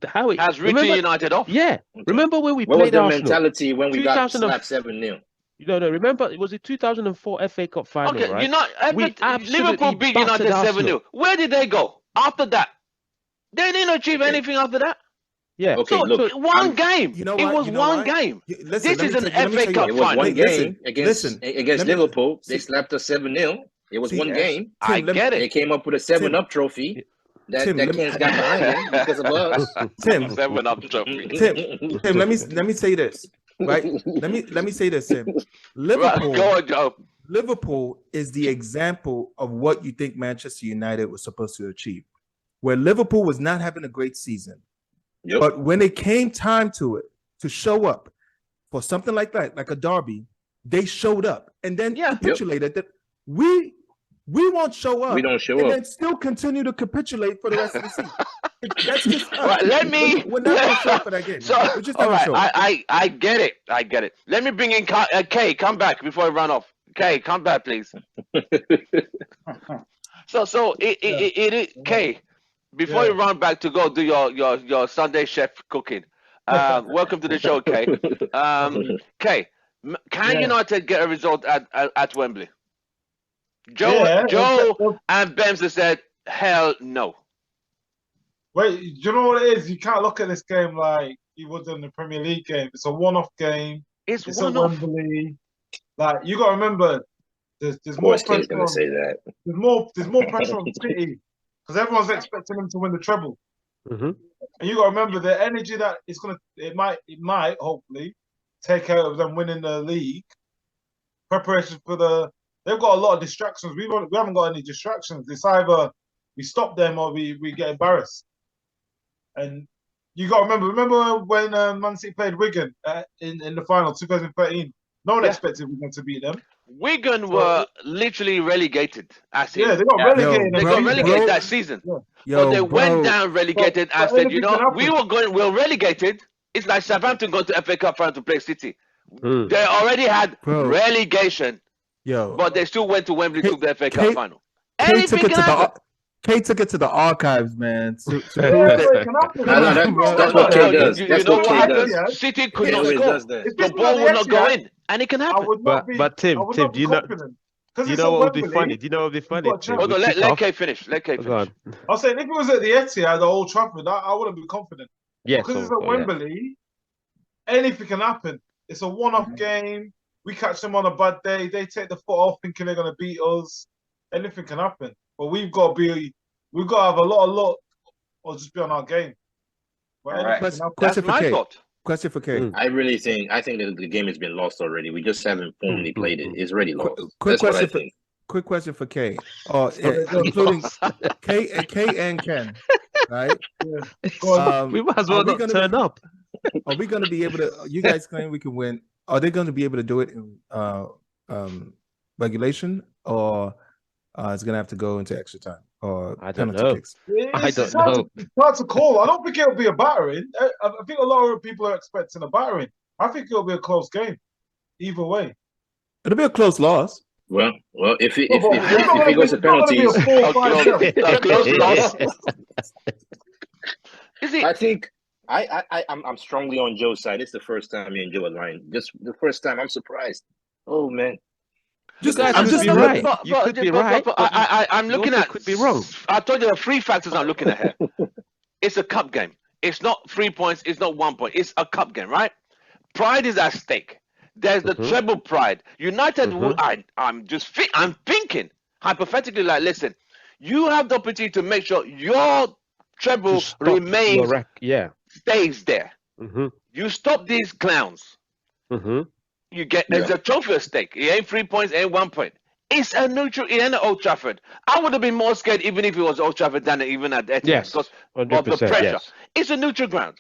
how it Has written remember, United off. Yeah. Okay. Remember when we What was played the Arsenal? mentality when we got 2000 slapped 7-0? No, remember it was the 2004 FA Cup final, Okay, right? Liverpool absolutely beat United battered 7-0. Where did they go after that? They didn't achieve anything after that. Yeah. Okay, So look, one game. You know It what? was You know one what? game. Listen, This let is me an tell- let me FA tell you Cup it what. was final. one Listen, game against listen. against Let me- Liverpool. They see- slapped us 7-0. It was See, one Yes, game. I Tim, let me- get They it. came up with a 7-up trophy that Tim, let me- Ken's got behind him because of us. Tim, 7-up trophy. Tim, let me say this, right? Let me say this, Tim. Right, go Liverpool, on, Joe. Liverpool is the example of what you think Manchester United was supposed to achieve. Where Liverpool was not having a great season, Yep. but when it came time to it to show up for something like that, like a derby, they showed up and then Yeah. capitulated that we won't show up. We don't show and up. then still continue to capitulate for the rest of the season. That's just us. Right, let me. We're not going to show up for that game. So, We're just all not going to right, show up. I get it. I get it. Let me bring in Kay. Come back before I run off. Kay, come back, please. So it is Kay. Before you run back to go do your Sunday chef cooking, welcome to the show, Kay. Kay, can United get a result at Wembley? Joe and Bems have said, hell no. Wait, do you know what it is? You can't look at this game like you would in the Premier League game. It's a one-off game. It's a one-off. Wembley. Like, you got to remember, there's Of more course, Ken's pressure gonna say that. there's more pressure on City because everyone's expecting them to win the treble. Mm-hmm. And you got to remember the energy that it might hopefully take out of them winning the league. Preparation for they've got a lot of distractions. We haven't got any distractions. It's either we stop them or we get embarrassed. And you got to remember when Man City played Wigan in the final 2013. No one expected Wigan to beat them. Wigan were literally relegated. They got relegated. They got relegated that season. But they went down relegated and said, we're relegated. It's like Southampton going to FA Cup final to play City. They already had relegation, but they still went to Wembley to the FA Cup final. Anything can happen. Kay took it to the archives, man. That's what Kay does. You That's know what what Kay happened? does. City could He not always score. does that. The ball would not go in, and it can happen. But Tim, do you know what would be funny? Do you know what would be funny? Hold on, let Kay finish. Let Kay finish. I was saying, if it was at the Etihad, the Old Trafford, I wouldn't be confident. Yes, because it's at Wembley, anything can happen. It's a one-off game. We catch them on a bad day. They take the foot off, thinking they're going to beat us. Anything can happen. But we've got to have a lot of luck, or just be on our game. Question for Kay. I think that the game has been lost already. We just haven't formally played it. It's already lost. Quick That's what I think. Quick question for Kay, including Kay and Ken, right? We might as well not turn up. Are we going to be able to? You guys claim we can win. Are they going to be able to do it in regulation, or it's going to have to go into extra time or I don't penalty know. kicks? It's hard to call. I don't think it'll be a battering. I think a lot of people are expecting a battering. I think it'll be a close game, either way. It'll be a close loss. Well, if it goes to penalties, a close loss. I think I'm strongly on Joe's side. It's the first time me and Joe are lying. Just the first time. I'm surprised. Oh man. I'm just right. You could be right. I'm looking at. Could be wrong. I told you the three factors I'm looking at here. It's a cup game. It's not 3 points. It's not 1 point. It's a cup game, right? Pride is at stake. There's the treble pride. United. I'm thinking hypothetically. Like, listen, you have the opportunity to make sure your treble remains. Stays there. You stop these clowns. You get there's a trophy at stake. It ain't 3 points, it ain't 1 point. It's a neutral. It ain't Old Trafford. I would have been more scared even if it was Old Trafford than even at Etihad because of the pressure. Yes. It's a neutral ground.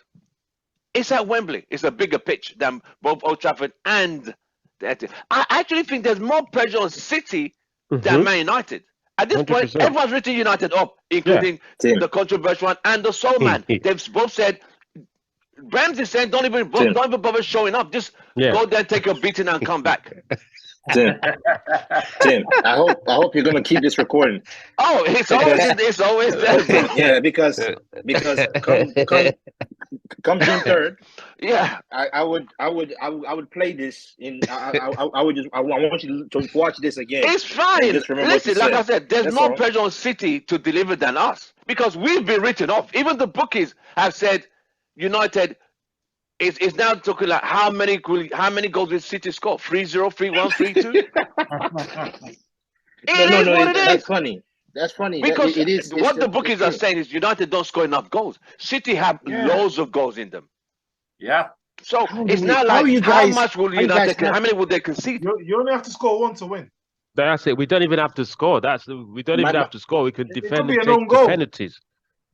It's at Wembley. It's a bigger pitch than both Old Trafford and the Etihad. I actually think there's more pressure on City than Man United. At this point, everyone's written United up, including the controversial one and the Soul Man. They've both said. Brams is saying don't even bother showing up. Just go there, take your beating, and come back. Tim, I hope you're gonna keep this recording. Oh, it's always there. Yeah, because come June 3rd. Yeah, I would play this in. I want you to watch this again. It's fine. Listen, like I said, there's more pressure on City to deliver than us because we've been written off. Even the bookies have said United is now talking like how many goals will City score? 3-0, 3-1, 3-2. That's funny. That's funny. Because It is what the bookies are saying is United don't score enough goals. City have loads of goals in them. Yeah. So it's not like how much will United? How many would they concede? You only have to score one to win. That's it. We don't even have to score. We don't even have to score. We could defend and take the penalties.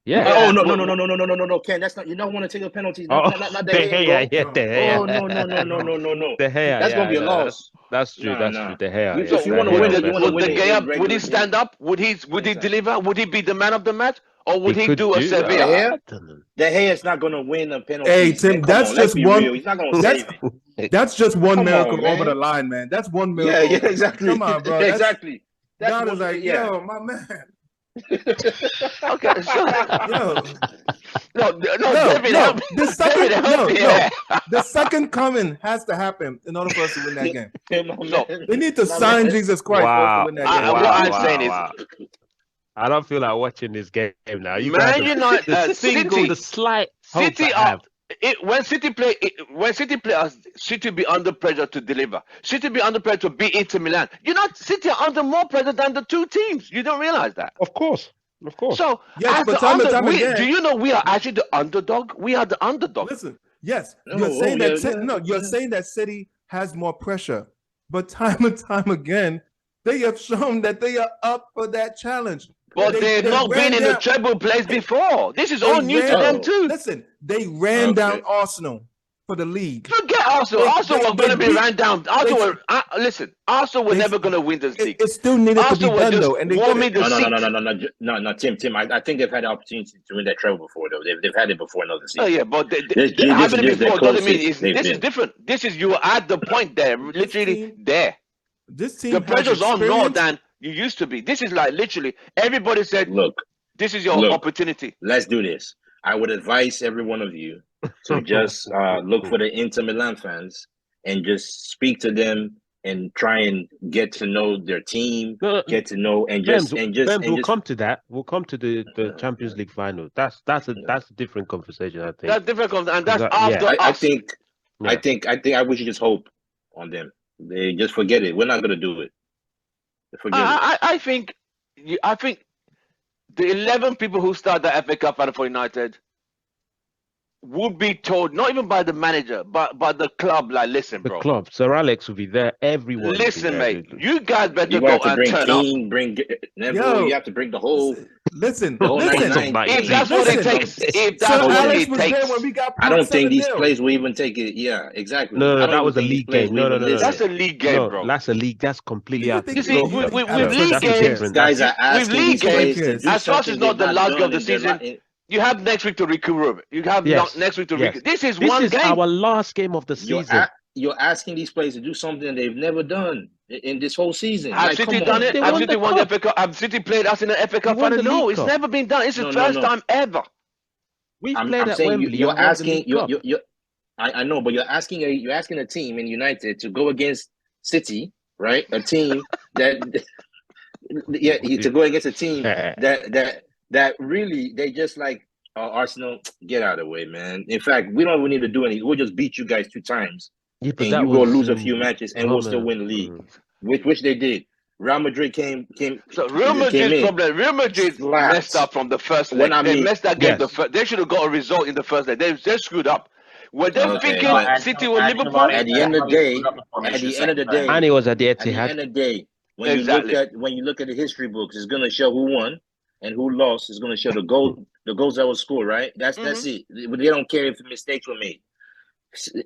Yeah. Oh no, Ken. That's not. You don't want to take the penalties. Not the Gea. Oh no. The Gea. That's gonna be a loss. That's true. That's true. The Gea. If you want to win it, you want to win it. The Gea, would he stand up? Would he deliver? Would he be the man of the match? Or would he do a Sevilla? The Gea is not going to win a penalty. Hey Tim, that's just one. He's not going to save it. That's just one miracle over the line, man. That's one miracle. Yeah, exactly. Come on, bro. Exactly. God is like, yo, my man. Okay, so the second coming has to happen in order for us to win that game. No, we need to sign Jesus Christ for us to win that game. What I'm saying is, I don't feel like watching this game now. You Man United, City, the slight City up. When City play us, City be under pressure to deliver. City be under pressure to beat Inter Milan. City are under more pressure than the two teams. You don't realize that. Of course. So yes, but time again, do you know we are actually the underdog? We are the underdog. Listen, yes, you're saying that City has more pressure, but time and time again, they have shown that they are up for that challenge. But they've not been in the treble place before. This is all new to them too. Listen, they ran down Arsenal for the league. Forget Arsenal. Arsenal were going to be ran down. Listen, Arsenal were never going to win this league. It still needed to be done though. And No, Tim. I think they've had the opportunity to win that treble before though. They've had it before another season. Oh yeah, but having it before doesn't mean this is different. This is you at the point there, literally there. This team, the pressure's on more than you used to be. This is like literally everybody said, look, this is your opportunity. Let's do this. I would advise every one of you to just look for the Inter Milan fans and just speak to them and try and get to know their team, get to know we'll come to that. We'll come to the Champions League final. That's a different conversation, I think. That's different and that's after us. I think we should just hope on them. They just forget it. We're not gonna do it. I think the 11 people who start the FA Cup final for United would be told, not even by the manager, but by the club, like, listen, bro. The club. Sir Alex will be there. Everyone. Listen, mate. You guys better go and turn up. You have to bring the whole. Listen. If that's what it takes. If that's what it takes. I don't think these players will even take it. Yeah, exactly. No, that was a league game. No. That's a league game, bro. That's a league. That's completely out. You see, with league games, guys are asking these players. As far as it's not the last game of the season. You have next week to recoup. You have next week to recoup. This is one game. Our last game of the season. You're asking these players to do something they've never done in this whole season. Have City done it? Have City won the FA Cup? Have City played us in the FA Cup final? No, it's never been done. It's the first time ever. We've played at Wembley. You're asking. I know, but you're asking a team in United to go against City, right? A team that to go against a team that really they just like Arsenal, get out of the way, man. In fact, we don't even need to do anything. We'll just beat you guys 2 times. Yeah, and you will lose a few matches and we'll still win the league. Which they did. Real Madrid came. So Real Madrid's problem. Real Madrid messed up from the first leg. They messed that game. They should have got a result in the first leg. They screwed up. Were they thinking City or Liverpool? At the end of the day, and it was at the Etihad. At the end of the day, when you look at the history books, it's gonna show who won and who lost. Is gonna show the goals that were scored. Right? That's it. They don't care if mistakes were made.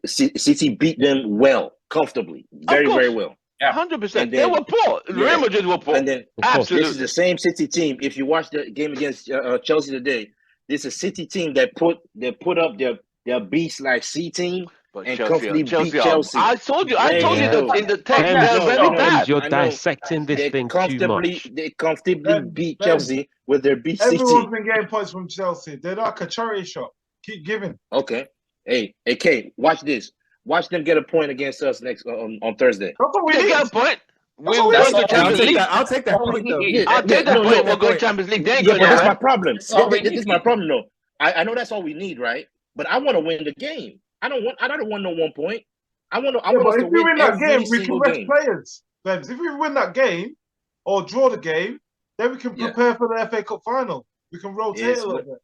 City beat them well, comfortably, very well. 100%. They were poor. Real Madrid were poor. And then, absolutely, this is the same City team. If you watch the game against Chelsea today, this is a City team that put up their beast like C team and comfortably beat Chelsea. I told you that in the text. They're very bad. You're dissecting this thing too much. They comfortably beat Chelsea with their beast C team. Everyone's been getting points from Chelsea. They're like a charity shop. Keep giving. Okay. Hey, Kate, watch this. Watch them get a point against us next on Thursday. We get a point. We're going to Champions League. I'll take that point, though. I'll take that point. We'll go to Champions League. But that's my problem. This is my problem, though. I know that's all we need, right? but I want to win the game. I don't want no 1 point. I want but us if to we win win that every game, we can single rest game. players. If we win that game or draw the game, then we can prepare for the FA Cup final. We can rotate a little bit.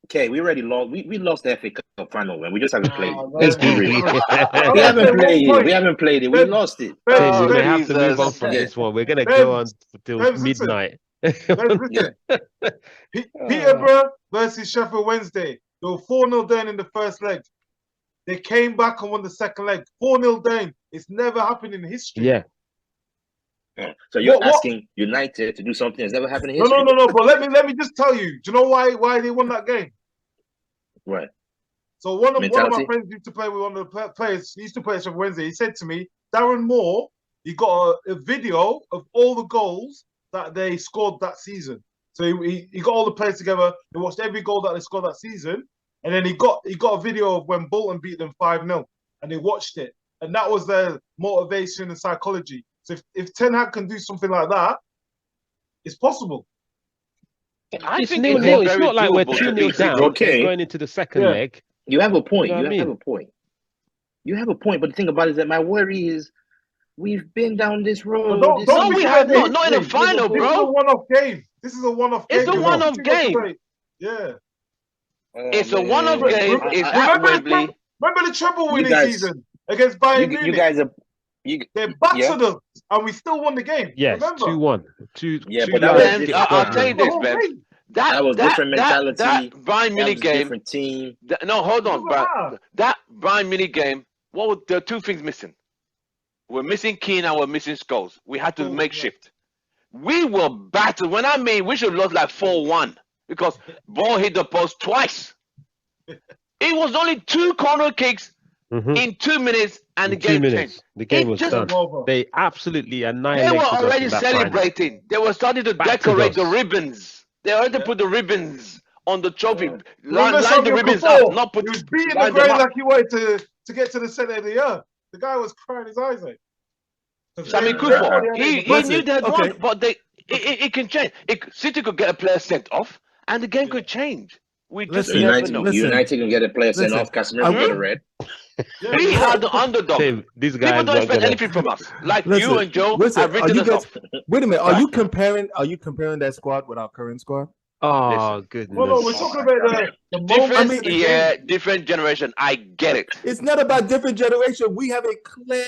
Okay, we already lost. We lost the FA Cup final, man. We just haven't played it. no. Let's be real. We haven't played it. We haven't played it. We lost it. We may have to move on from this one. We're gonna go on till midnight. Peterborough versus Sheffield Wednesday. They were 4-0 down in the first leg. They came back and won the second leg. 4-0 down. It's never happened in history. Yeah. So you're asking United to do something that's never happened in history? No. But let me just tell you. Do you know why they won that game? Right. So one of my friends used to play with one of the players. He used to play at Sheffield Wednesday. He said to me, Darren Moore, he got a video of all the goals that they scored that season. So he got all the players together. He watched every goal that they scored that season, and then he got a video of when Bolton beat them 5-0, and they watched it, and that was their motivation and psychology. So if Ten Hag can do something like that, it's possible. It's 0-0. It's not like we're 2-0 down. Okay, going into the second leg. You have a point. You know have a point. You have a point. But the thing about it is that my worry is we've been down this road. Not in the final, bro. This is a one-off game. It's a one-off game. Yeah. It's a one-off game. It's at Wembley. Remember the treble winning season against Bayern Munich? You guys are. They battered us, and we still won the game. Yes, 2-1. But I'll tell you this, Ben. That was different mentality. That Bayern Munich game. Different team. Hold on, but that Bayern Munich game. What were the two things missing? We're missing Keane and we're missing Scholes. We had to make shift. We were battered. When I mean, we should have lost like 4-1 because ball hit the post twice. It was only 2 corner kicks in 2 minutes, and the game changed. The game was done. They absolutely annihilated. They were already celebrating. They were starting to decorate the ribbons. They already put the ribbons on the trophy. Line the ribbons up, not put. He was beating the ground like he wanted to get to the center of the earth. The guy was crying his eyes out. Sammy Kufuor, he knew they had won, but it can change. City could get a player sent off, and the game could change. We just never know. United can get a player sent off. Casemiro got a red. We had the underdog. These guys people don't expect anything from us. Like you and Joe have written us off. Wait a minute. Are you comparing that squad with our current squad? Oh, goodness. No, we're talking about the moment. Different generation. I get it. It's not about different generation. We have a clear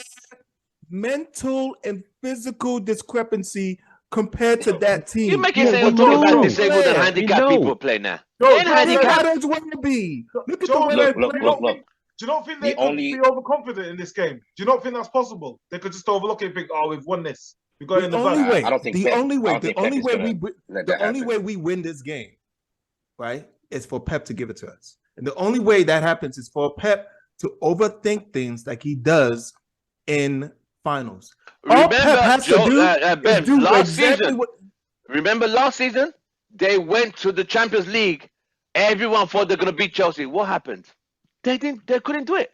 mental and physical discrepancy compared to that team. You make it say we're talking about disabled and handicapped people play now. No, handicapped want be. Look at the way they play. Do you not think they could be overconfident in this game? Do you not think that's possible? They could just overlook it and think, "Oh, we've won this. We've got it in the bag." I don't think the only way we win this game, right, is for Pep to give it to us. And the only way that happens is for Pep to overthink things like he does in finals. Remember, remember last season? They went to the Champions League. Everyone thought they're gonna beat Chelsea. What happened? They couldn't do it.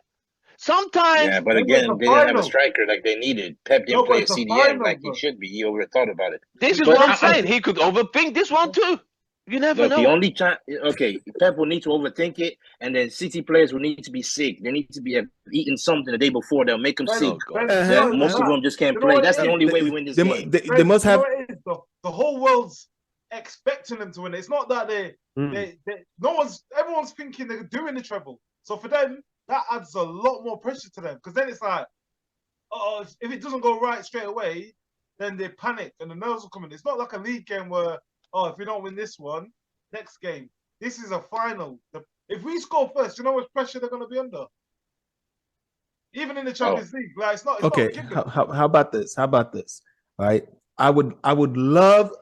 Sometimes, but again, they didn't have a striker like they needed. Pep didn't play a CDM like he should be. He overthought about it. This is what I'm saying. He could overthink this one too. You never know. The only time, Pep will need to overthink it, and then City players will need to be sick. They need to be eating something the day before. They'll make them sick. Most of them just can't play. That's the only way we win this game. They must have. The whole world's expecting them to win. It's not that everyone's thinking they're doing the treble. So for them, that adds a lot more pressure to them because then it's like, if it doesn't go right straight away, then they panic and the nerves will come in. It's not like a league game where, if we don't win this one, next game. This is a final. If we score first, you know how much pressure they're going to be under? Even in the Champions League. Like, it's not how about this? All right. I would love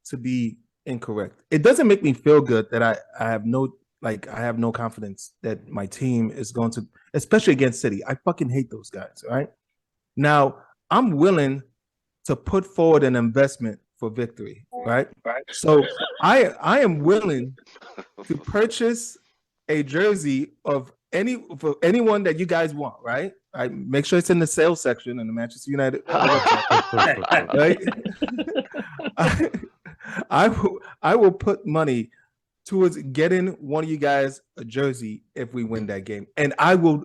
to be incorrect. It doesn't make me feel good that I have no confidence that my team is going to, especially against City. I fucking hate those guys, right? Now, I'm willing to put forward an investment for victory, right? So I am willing to purchase a jersey for anyone that you guys want, right? I make sure it's in the sales section in the Manchester United website, right? I will put money towards getting one of you guys a jersey if we win that game, and I will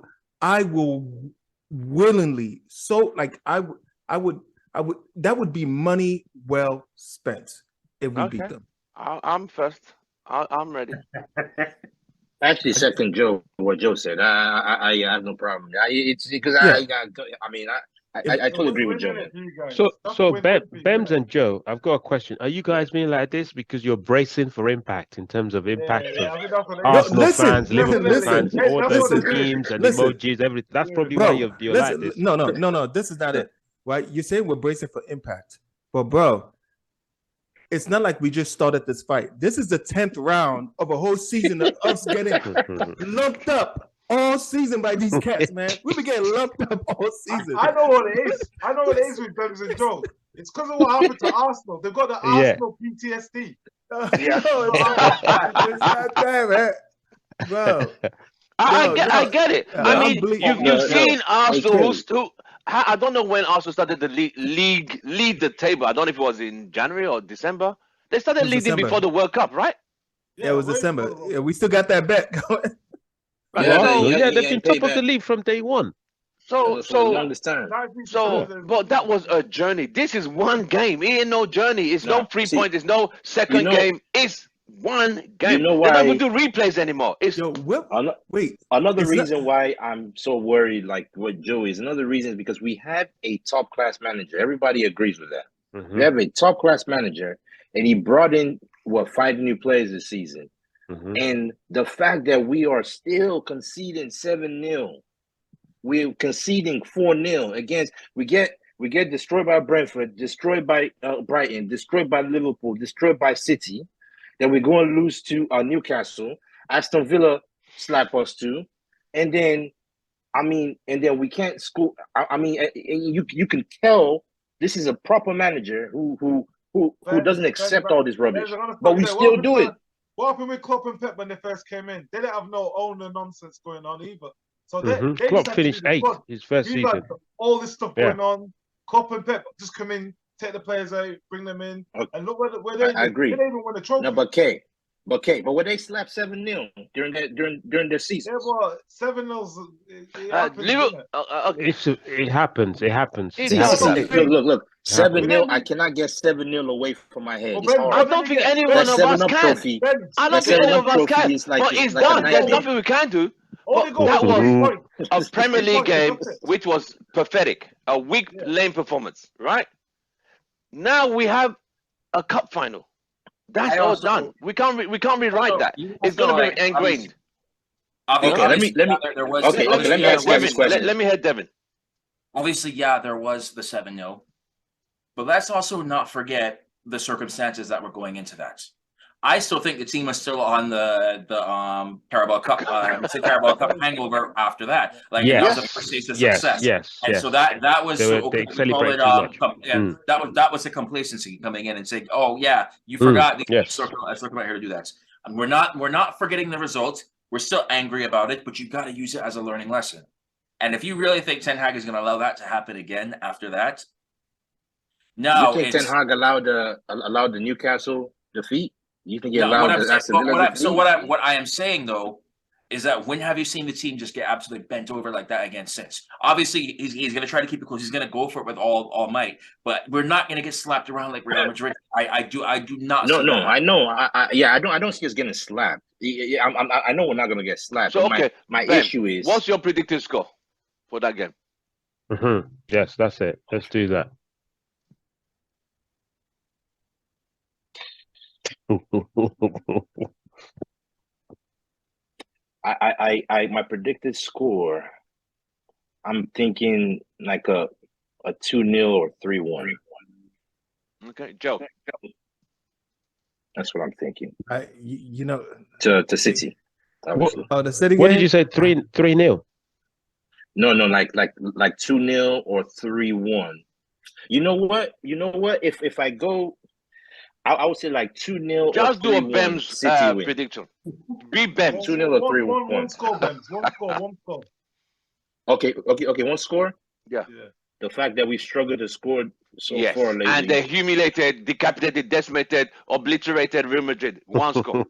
willingly. So like I would. That would be money well spent if we beat them. I'm first. I'm ready. Actually, second what Joe said. I have no problem. It's because I totally agree with Joe, man. So Bems and Joe, I've got a question. Are you guys being like this because you're bracing for impact in terms of impact of Arsenal fans, Liverpool fans, all the memes and emojis, everything? That's probably why you're like this. No. This is not it. Right? You're saying we're bracing for impact, but bro, it's not like we just started this fight. This is the 10th round of a whole season of us getting lumped up all season by these cats, man. We've been getting lumped up all season. I know what it is. I know what it is with Bems and Joe. It's because of what happened to Arsenal. They've got the Arsenal PTSD. It's not that, man. Bro. I get it. I mean, you've seen Arsenal who I don't know when Arsenal started the lead the table. I don't know if it was in January or December. They started leading before the World Cup, right? Yeah, it was December. Yeah, we still got that bet going. They've been top of the league from day one. But that was a journey. This is one game. It ain't no journey. It's no 3 point. It's no second game. It's one game. You know why? They don't even do replays anymore. It's another reason why I'm so worried, like what Joe is. Another reason is because we have a top class manager. Everybody agrees with that. Mm-hmm. We have a top class manager, and he brought in 5 new players this season. Mm-hmm. And the fact that we are still conceding 7-0, we're conceding 4-0 against. We get destroyed by Brentford, destroyed by Brighton, destroyed by Liverpool, destroyed by City. Then we're going to lose to Newcastle. Aston Villa slap us too, and then we can't score. You can tell this is a proper manager who doesn't accept all this rubbish, but we still do it. What happened with Klopp and Pep when they first came in? They didn't have no owner nonsense going on either. So they Klopp finished 8th his first season. All this stuff going on. Klopp and Pep just come in, take the players out, bring them in, and look where they. I agree. They didn't even win a trophy. No, but when they slapped 7-0 during their season. Yeah, well, 7-0's. It happens. It happens. Look. 7-0. I cannot get 7-0 away from my head. It's hard. I don't think any one of us can. I don't think any of us can. But it's done. There's nothing we can do. That was a Premier League game, which was pathetic. A weak, lame performance, right? Now we have a cup final. That's all done. We can't rewrite that. It's gonna be ingrained. Okay, let me ask you this question. Let me hear Devin. Obviously, there was the 7-0, but let's also not forget the circumstances that were going into that. I still think the team was still on the Carabao Cup, Carabao Cup hangover after that. Like that was the first stage of success. And so that was that was the complacency coming in and saying, "Oh yeah, you forgot the circle out here to do that." And we're not forgetting the result. We're still angry about it, but you've got to use it as a learning lesson. And if you really think Ten Hag is going to allow that to happen again after that, no, you think Ten Hag allowed the Newcastle defeat? You think what I am saying though is that when have you seen the team just get absolutely bent over like that against Saints? Obviously, he's going to try to keep it close. He's going to go for it with all might, but we're not going to get slapped around like Real Madrid. I do not. No, I know. I don't see us getting slapped. I know we're not going to get slapped. So my issue is, what's your predicted score for that game? Yes, that's it. Let's do that. My predicted score, I'm thinking like a 2-0 or 3-1. Okay, Joe. That's what I'm thinking. To City. The City. What did you say? 3-0? No, like 2-0 or 3-1. You know what? If I go, I would say like 2-0. Just do a Bems prediction. Be Bems. 2-0 or 3-1. One score, Bems. One score. Okay. One score. Yeah. The fact that we struggled to score so far lately, and they humiliated, decapitated, decimated, obliterated Real Madrid. One score.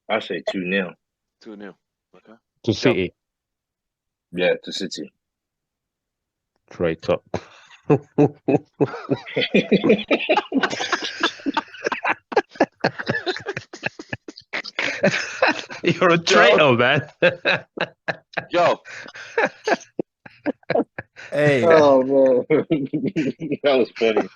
I say 2-0. 2-0. Okay. To City. Yeah, to City. Straight up. You're a traitor, man. Joe. Hey, Oh man, that was funny.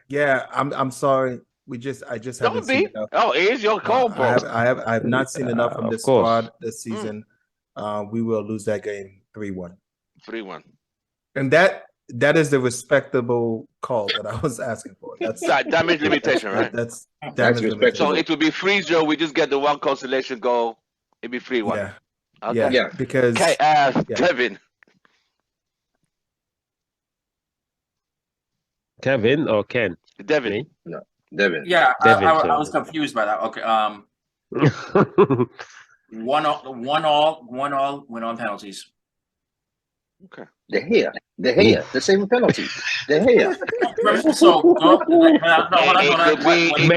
yeah, I'm sorry. I just haven't Don't seen be. enough. Oh, here's your call, bro. I have not seen enough from Of this course. squad this season. We will lose that game 3-1. 3-1. And that is the respectable call that I was asking for. That's Damage limitation, right? That's That's damage respectable. So limitation. it will be 3-0. We just get the one consolation goal. It'll be 3-1. Yeah. Okay. Yeah. Because Okay, Devin. Kevin or Ken? Devin. Me? No, Devin. Yeah, Devin, I sorry. was confused by that. Okay, 1-1, win on penalties. Okay. They're here. They're saving penalties. They're here. So, no, It could be. You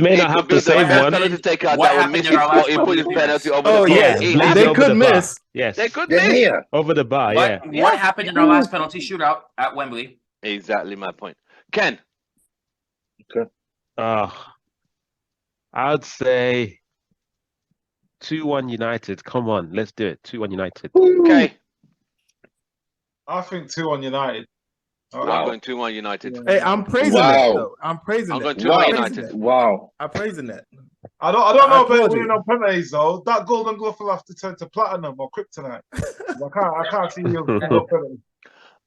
may not have to save one. Penalty takeout What that will happened miss in it, our or last he put his penalty over Oh the bar. yeah, It Blaze they over could the bar. miss. Yes. They could They're miss. here. Over the bar, yeah. What happened in our last penalty shootout at Wembley? Exactly my point. Ken. I'd say 2-1 United. Come on, let's do it. 2-1 United. Okay. I think 2-1 United. I'm going 2-1 United. Hey, I'm praising that though. I'm praising I'm that. going 2-1 United. Wow. I'm praising that. I don't know about applaud winning you. on penalties though. That golden glove will have to turn to platinum or kryptonite. I can't see you winning on penalties.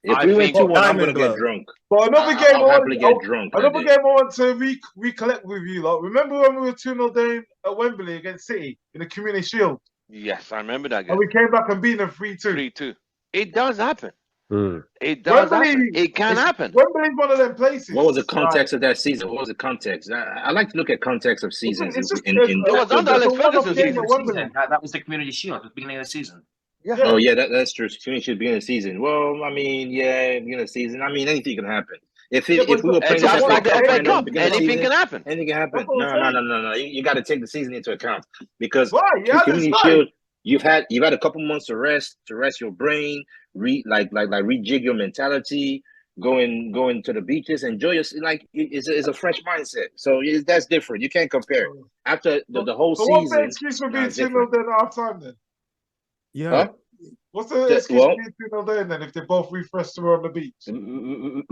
If I we win think 2-1, I'm Diamond gonna glove. get drunk. But another game, I'll happily get drunk. another game I want to recollect with you lot. Remember when we were 2-0 down at Wembley against City in the Community Shield? Yes, I remember that And game. we came back and beat them 3-2. 3-2. It does happen. Mm. It does Wembley, happen. It can happen. Wembley's one of them places. What was the context of that season? What was the context? I like to look at context of seasons. It's just- in It was under Alex Ferguson's game season. at Wembley. That was the Community Shield at the beginning of the season. Yeah. Oh yeah, that's true. Community should begin the season. Well, I mean, yeah, beginning of the season. I mean, anything can happen. If we were playing It's just like the FA Cup, Cup. beginning of the Anything season, can happen. anything can happen. That's what I'm No. You got to take the season into account because Why? Yeah, Community that's Shield, you've had a couple months to rest your brain, rejig your mentality, going to the beaches, enjoy your it's a fresh mindset. So that's different. You can't compare. After the whole So season. what's the excuse for being it's 2-0 different. then at half time then? Yeah. Huh? What's the excuse for being 2-0 then if they both refreshed to on the beach?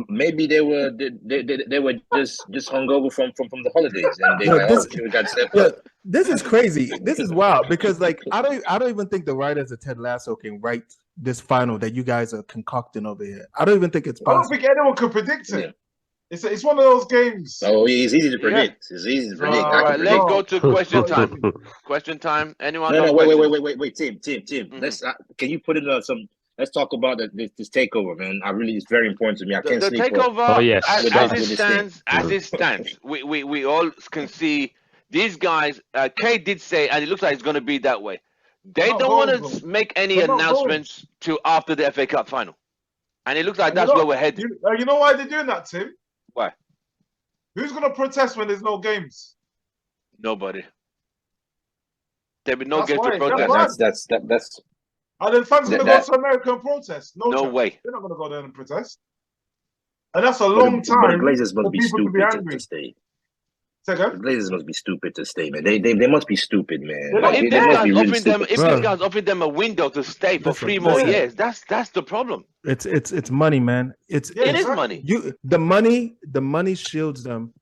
Maybe they were just hungover from the holidays, and they we got stepped up. This is crazy. This is wild because like I don't even think the writers of Ted Lasso can write this final that you guys are concocting over here. I don't even think it's possible. I don't think anyone could predict it. Yeah. It's one of those games. Oh, it's easy to predict. It's easy to predict. All right, let's go to question time. Question time. Anyone? No, got wait, Tim. Mm-hmm. Let's can you put in some? Let's talk about this takeover, man. It's very important to me. I can't The sleep. takeover. Oh, yes. As it stands, we all can see these guys. Kay did say, and it looks like it's going to be that way. They don't want to make any announcements till after the FA Cup final, and it looks like that's where we're headed. You know why they're doing that, Tim? Why? Who's going to protest when there's no games? Nobody. There'll be no That's game to why. protest. That's. Are the fans going to go to America and protest? No way. They're not going to go there and protest. And that's a long time But the Glazers must for be people to be stupid angry. to stay. Say The again? Glazers must be stupid to stay, man. They must be stupid, man. But But Like, if they this must guy's be really offering them, stupid. if Bro. this guy's offering them a window to stay for Listen, 3 more listen. years, that's the problem. It's money, man. It It is exactly. money. the money shields them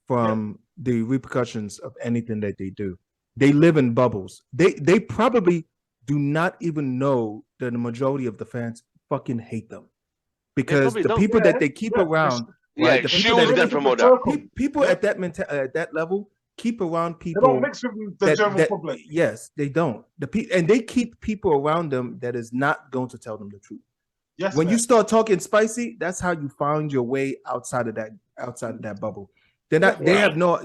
from the repercussions of anything that they do. They live in bubbles. They probably do not even know that the majority of the fans fucking hate them because probably the don't. people Yeah, that they keep yeah, around, Yeah, right? it The people shields that them keep- from all that. people at that level keep around They people. don't mix with the general public. Yes, they don't. And they keep people around them that is not going to tell them the truth. Yes, When man. you start talking spicy, that's how you find your way outside of that bubble. They have no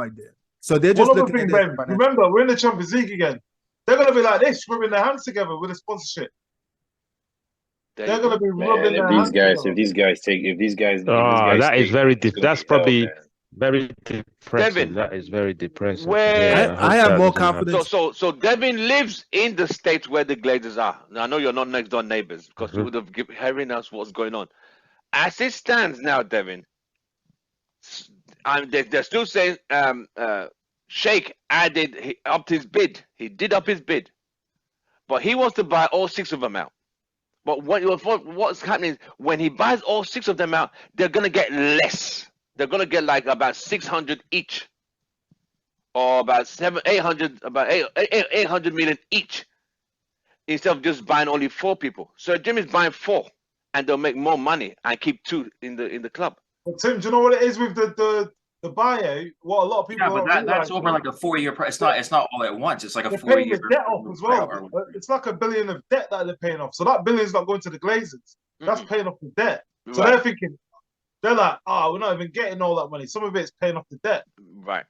idea. So they're just One other looking thing, at Ben. it. financially. Remember, we're in the Champions League again. They're going to be like this, rubbing their hands together with a sponsorship. There They're you going go. to be rubbing Man, their hands together. if these guys That is very stay, difficult. That's it's gonna be probably hell, man. Very depressing. Devin, That is very depressing. where I have more confidence. so Devin lives in the state where the Glazers are. Now I know you're not next door neighbors because you would have given hearing us what's going on. As it stands now, Devin, they're still saying Sheikh upped his bid. He did up his bid, but he wants to buy all 6 of them out. But what's happening is when he buys all 6 of them out, they're gonna get less. They're gonna get like about 600 each, or about 800 million each, instead of just buying only 4 people. So Jimmy's buying 4, and they'll make more money and keep 2 in the club. But Tim, do you know what it is with the buyout? What a lot of people that's over like a 4-year. It's not all at once. It's like a 4-year debt off as well. It's like $1 billion of debt that they're paying off. So that billion's not going to the Glazers. That's paying off the debt. So they're thinking, they're like, we're not even getting all that money. Some of it's paying off the debt. Right.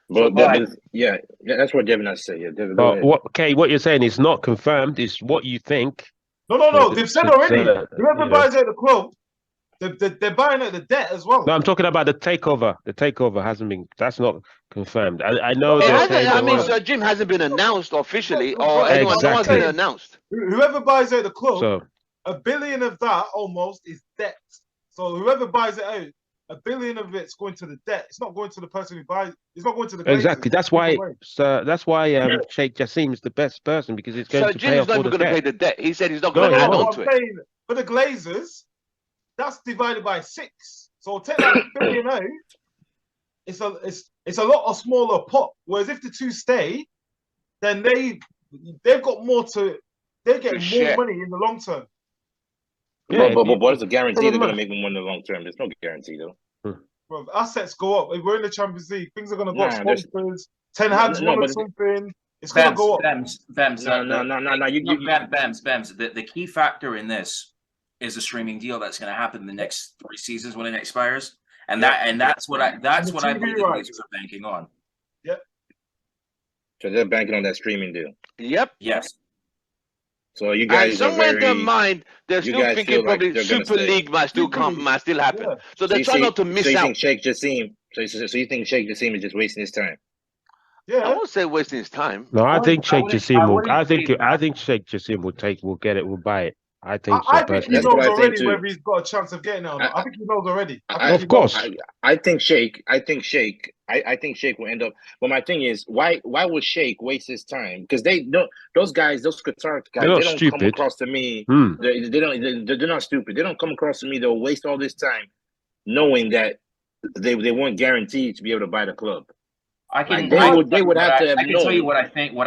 But yeah, that's what Devin has to say. Yeah, Devin, what you're saying is not confirmed. It's what you think. No. They've said already. Whoever buys out the club, they're buying out the debt as well. No, I'm talking about the takeover. The takeover hasn't been. That's not confirmed. I know. Sir Jim hasn't been announced officially, or anyone has been announced. Whoever buys out the club, $1 billion of that almost is debt. So whoever buys it out, $1 billion of it's going to the debt. It's not going to the person who buys. It's not going to the Glazers. Exactly. That's why. Sheikh Jassim is the best person because it's going to pay off all the debt. Jim's not even going to pay the debt. He said he's not going to add on to it. For the Glazers, that's divided by 6. So take that $1 billion out. It's a lot of smaller pot. Whereas if the 2 stay, then they've got more to. They get more money in the long term. Yeah, but what is the guarantee they're going to make more in the long term? There's no guarantee though. Well, assets go up. If we're in the Champions League, things are going to go up. Sponsors, 10 hands wanted something. It's going to go up. Bems. The key factor in this is a streaming deal that's going to happen in the next 3 seasons when it expires, and that's what I believe the Glazers are banking on. Yep. So they're banking on that streaming deal. Yep. Yes. So you guys and somewhere in their mind, they're still thinking probably Super League might still happen. Yeah. So they're trying not to miss out. So you think Sheikh Jassim is just wasting his time? Yeah, I won't say wasting his time. No, I think Sheikh Jassim will. I think Sheikh Jassim will buy it. I think he knows already whether he's got a chance of getting it or not. I think he knows already. Of course. I think Sheikh will end up. But my thing is, why would Sheikh waste his time? Because those Qatar guys, they don't come across to me. They're not stupid. They don't come across to me. They'll waste all this time knowing that they weren't guaranteed to be able to buy the club. They would have to have known. I can tell you what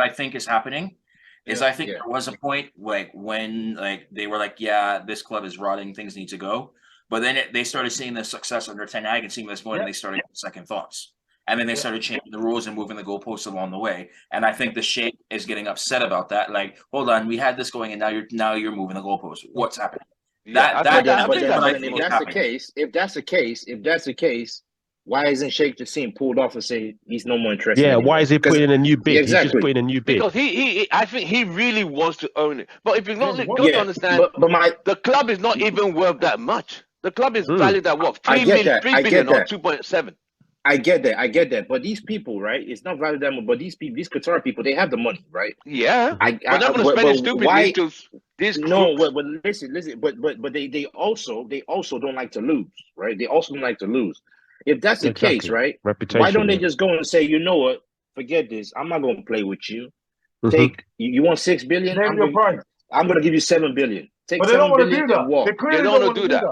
I think is happening. I think there was a point when they were like, yeah, this club is rotting, things need to go. But then they started seeing the success under Ten Hag and seeing this going, and they started having second thoughts. And then they started changing the rules and moving the goalposts along the way. And I think the Sheikh is getting upset about that. Like, hold on, we had this going, and now you're moving the goalposts. What's happening? If that's the case, why isn't Sheikh Jassim pulled off and say he's no more interested? Yeah, why is he putting in a new bid? Exactly. He's just putting in a new bid. Because I think he really wants to own it. But if you don't understand, the club is not even worth that much. The club is valued at what? 3 billion or 2.7. I get that. But these people, right? It's not valued that much. But these Qatar people, they have the money, right? Yeah. They're not going to spend it stupidly to this. No, but listen. But they also don't like to lose, right? They also don't like to lose. If that's the case, right? Why don't they just go and say, you know what? Forget this. I'm not going to play with you. Take you want 6 billion? I'm going to give you 7 billion. Take 7 billion and walk. They don't want to do that.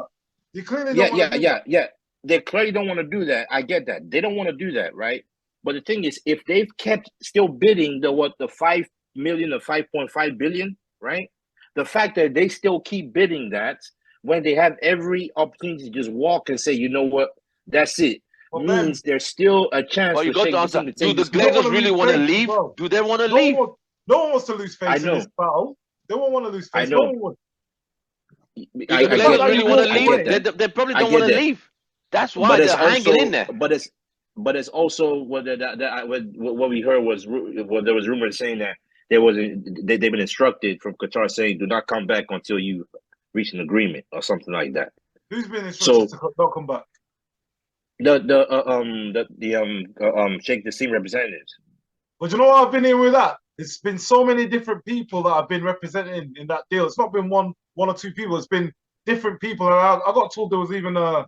Yeah. They clearly don't want to do that. I get that. They don't want to do that, right? But the thing is, if they've kept still bidding the 5 million or 5.5 billion, right? The fact that they still keep bidding that when they have every opportunity to just walk and say, you know what, that's it. Means there's still a chance. Well, you got to answer. Do the Glazers really want to leave? Do they want to leave? No one wants to lose face in this battle. They won't want to lose face. No one wants. Do the Glazers really want to leave? They probably don't want to leave. That's why they're hanging in there. But it's also what we heard was there was rumors saying that they've been instructed from Qatar saying do not come back until you reach an agreement or something like that. Who's been instructed to not come back? Shake the Scene representatives. But you know what I've been in with that? It's been so many different people that have been representing in that deal. It's not been one or two people. It's been different people. And I got told there was even a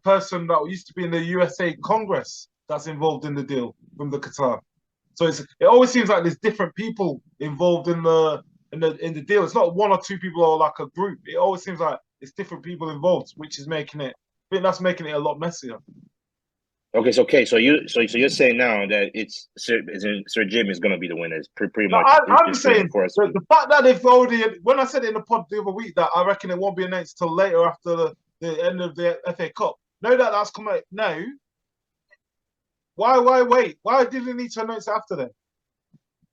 person that used to be in the USA Congress that's involved in the deal from the Qatar. So it always seems like there's different people involved in the deal. It's not one or two people or like a group. It always seems like it's different people involved, which is making it. I think that's making it a lot messier. Okay, so you're saying now that it's Sir Jim is going to be the winner. It's pretty No, much. I'm saying the fact that they've already. When I said it in the pod the other week that I reckon it won't be announced till later after the end of the FA Cup. Now that that's come out now, why wait? Why did they need to announce it after then?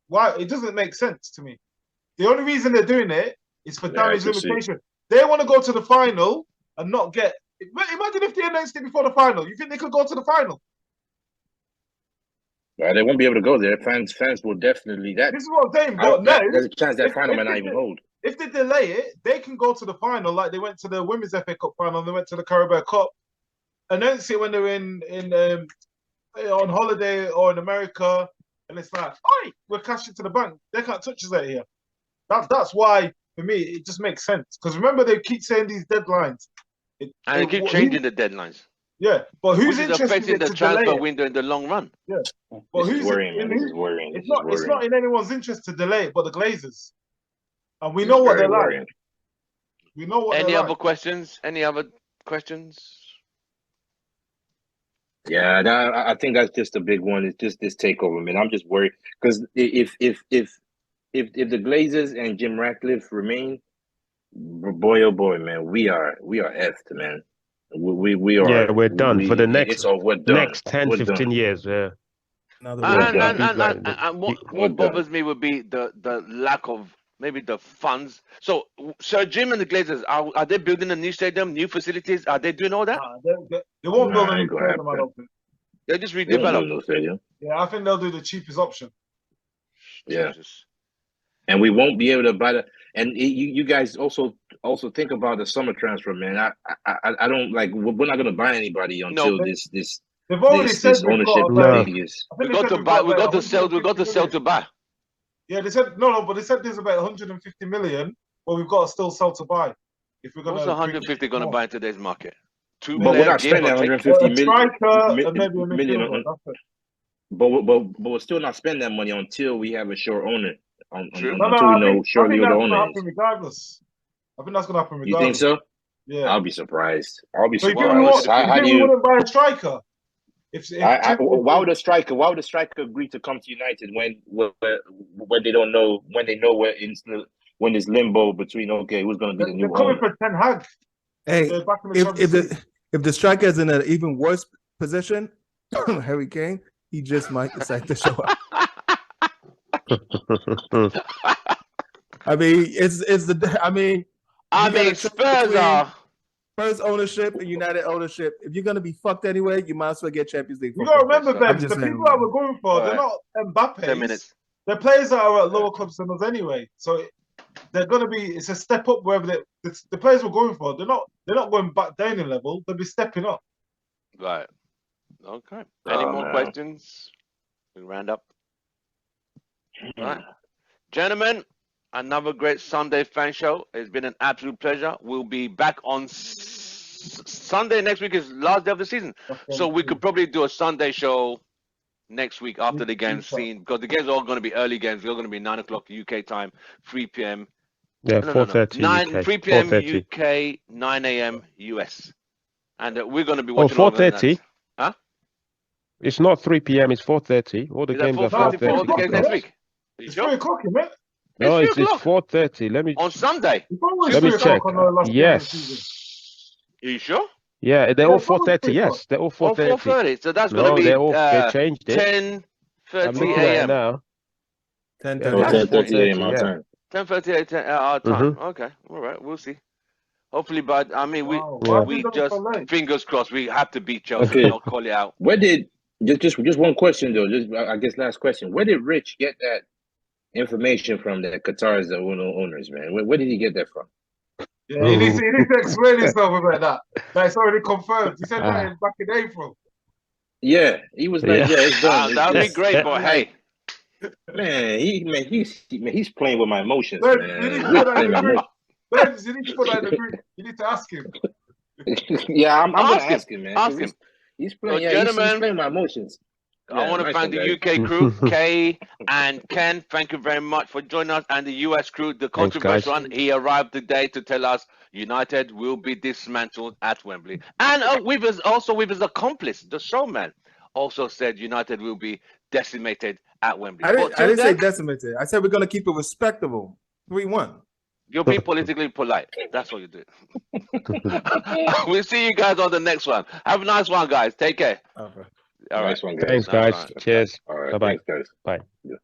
Why? It doesn't make sense to me. The only reason they're doing it is for damage limitation. They want to go to the final and not get. Imagine if they announced it before the final. You think they could go to the final? Well, they won't be able to go there. Fans will definitely. This is what I'm saying. But now, there's a chance that final might not even hold. If they delay it, they can go to the final like they went to the Women's FA Cup final and they went to the Carabao Cup. Announce it when they're on holiday or in America, and it's like, "Oi, we're cashing to the bank. They can't touch us out here." That's why, for me, it just makes sense. Because remember, they keep saying these deadlines. And they keep changing the deadlines. Yeah, but who's interested affecting the transfer window in the long run? Yeah, but who's worrying? This is worrying. It's not in anyone's interest to delay it, but the Glazers, and we know what they're like. We know what. Any other questions? Any other questions? Yeah, I think that's just a big one. It's just this takeover, man. I'm just worried because if the Glazers and Jim Ratcliffe remain, boy oh boy, man, we are effed, man. We are. Yeah, we're done for the next 10, 15 years. Yeah. And what bothers me would be the lack of maybe the funds. So Sir Jim and the Glazers, are they building a new stadium, new facilities? Are they doing all that? They won't build a new stadium, I don't think. They'll just redevelop. No stadium. Yeah, I think they'll do the cheapest option. Yeah. Jesus. And we won't be able to buy the. And you guys also think about the summer transfer, man. I don't like. We're not gonna buy anybody until this. They've already said ownership is. We got to buy. We got to sell. We got to sell to buy. Yeah, they said no, but they said there's about 150 million, but we've got to still sell to buy. If we're gonna. What's 150 gonna buy in today's market? But we're not spending 150 million. But we're still not spending that money until we have a sure owner. Until we know surely who the owner is. Regardless, I think that's gonna happen regardless. You think so? Yeah, I'll be surprised. I'll be so surprised. You wouldn't buy a striker? Why would a striker agree to come to United when they don't know when there's limbo between who's going to be the new owner? They're coming for Ten Hag. Hey, if the striker is in an even worse position, Harry Kane, he just might decide to show up. I mean, Spurs are Spurs ownership and United ownership. If you're gonna be fucked anyway, you might as well get Champions League. You gotta remember, Ben, the people that we're going for, they're not Mbappe. 10 minutes. They're players that are at lower clubs than us anyway. So they're gonna be. It's a step up wherever the players we're going for. They're not going back down in level. They'll be stepping up. Right. Okay. Any more questions? We round up. All right, gentlemen. Another great Sunday fan show. It's been an absolute pleasure. We'll be back on Sunday. Next week is last day of the season. So we could probably do a Sunday show next week after the game's seen, because the games are all going to be early games. They're all going to be 9 o'clock UK time, 3 p.m. Yeah, 4:30. 3 p.m. UK, 9 a.m. US. And we're going to be watching. 4:30? Huh? It's not 3 p.m. It's 4:30. All the games are 4:30. All the games next week. It's 3 o'clock, isn't it? No, it's 4:30. Let me on Sunday. Let me check. Yes. Are you sure? Yeah, they're all 4:30. Yes, they're all 4:30. 4:30. So that's going to be they changed it. 10:30 a.m. now. 10:30 a.m. our time. 10:30 our time. Okay, all right. We'll see. Hopefully, but I mean, we just fingers crossed. We have to beat Chelsea. Not call it out. Where did just one question though? Just I guess last question. Where did Rich get that information from that Qatar's the owners, man? Where did he get that from? Yeah, he needs to explain himself about that. That's already confirmed. He said that back in April. Yeah, he was like, yeah, it's done. That'd be It's- great, but I'm hey, Man, he's playing with my emotions, Ben, man. you need to He's put that playing in my the group. emotions. Ben, you need to put that in the group. You need to ask him. Yeah, I'm gonna Ask him. ask him, man. 'cause Ask him. He's So, playing. Yeah, he's gentlemen, playing my emotions. I Yeah, want to nice thank one, the guys. UK crew, Kay and Ken. Thank you very much for joining us, and the US crew. The Thanks, guys. controversial one. He arrived today to tell us United will be dismantled at Wembley, and with his accomplice, the showman, also said United will be decimated at Wembley. I But didn't, I till didn't say then, decimated. I said we're gonna keep it respectable. 3-1. you're being politically polite. That's what you do. We'll see you guys on the next one. Have a nice one, guys. Take care. Okay. All right. Nice one, guys. Thanks, Nice guys. one. Cheers. All right, Bye-bye. thanks, guys. Bye. Yeah.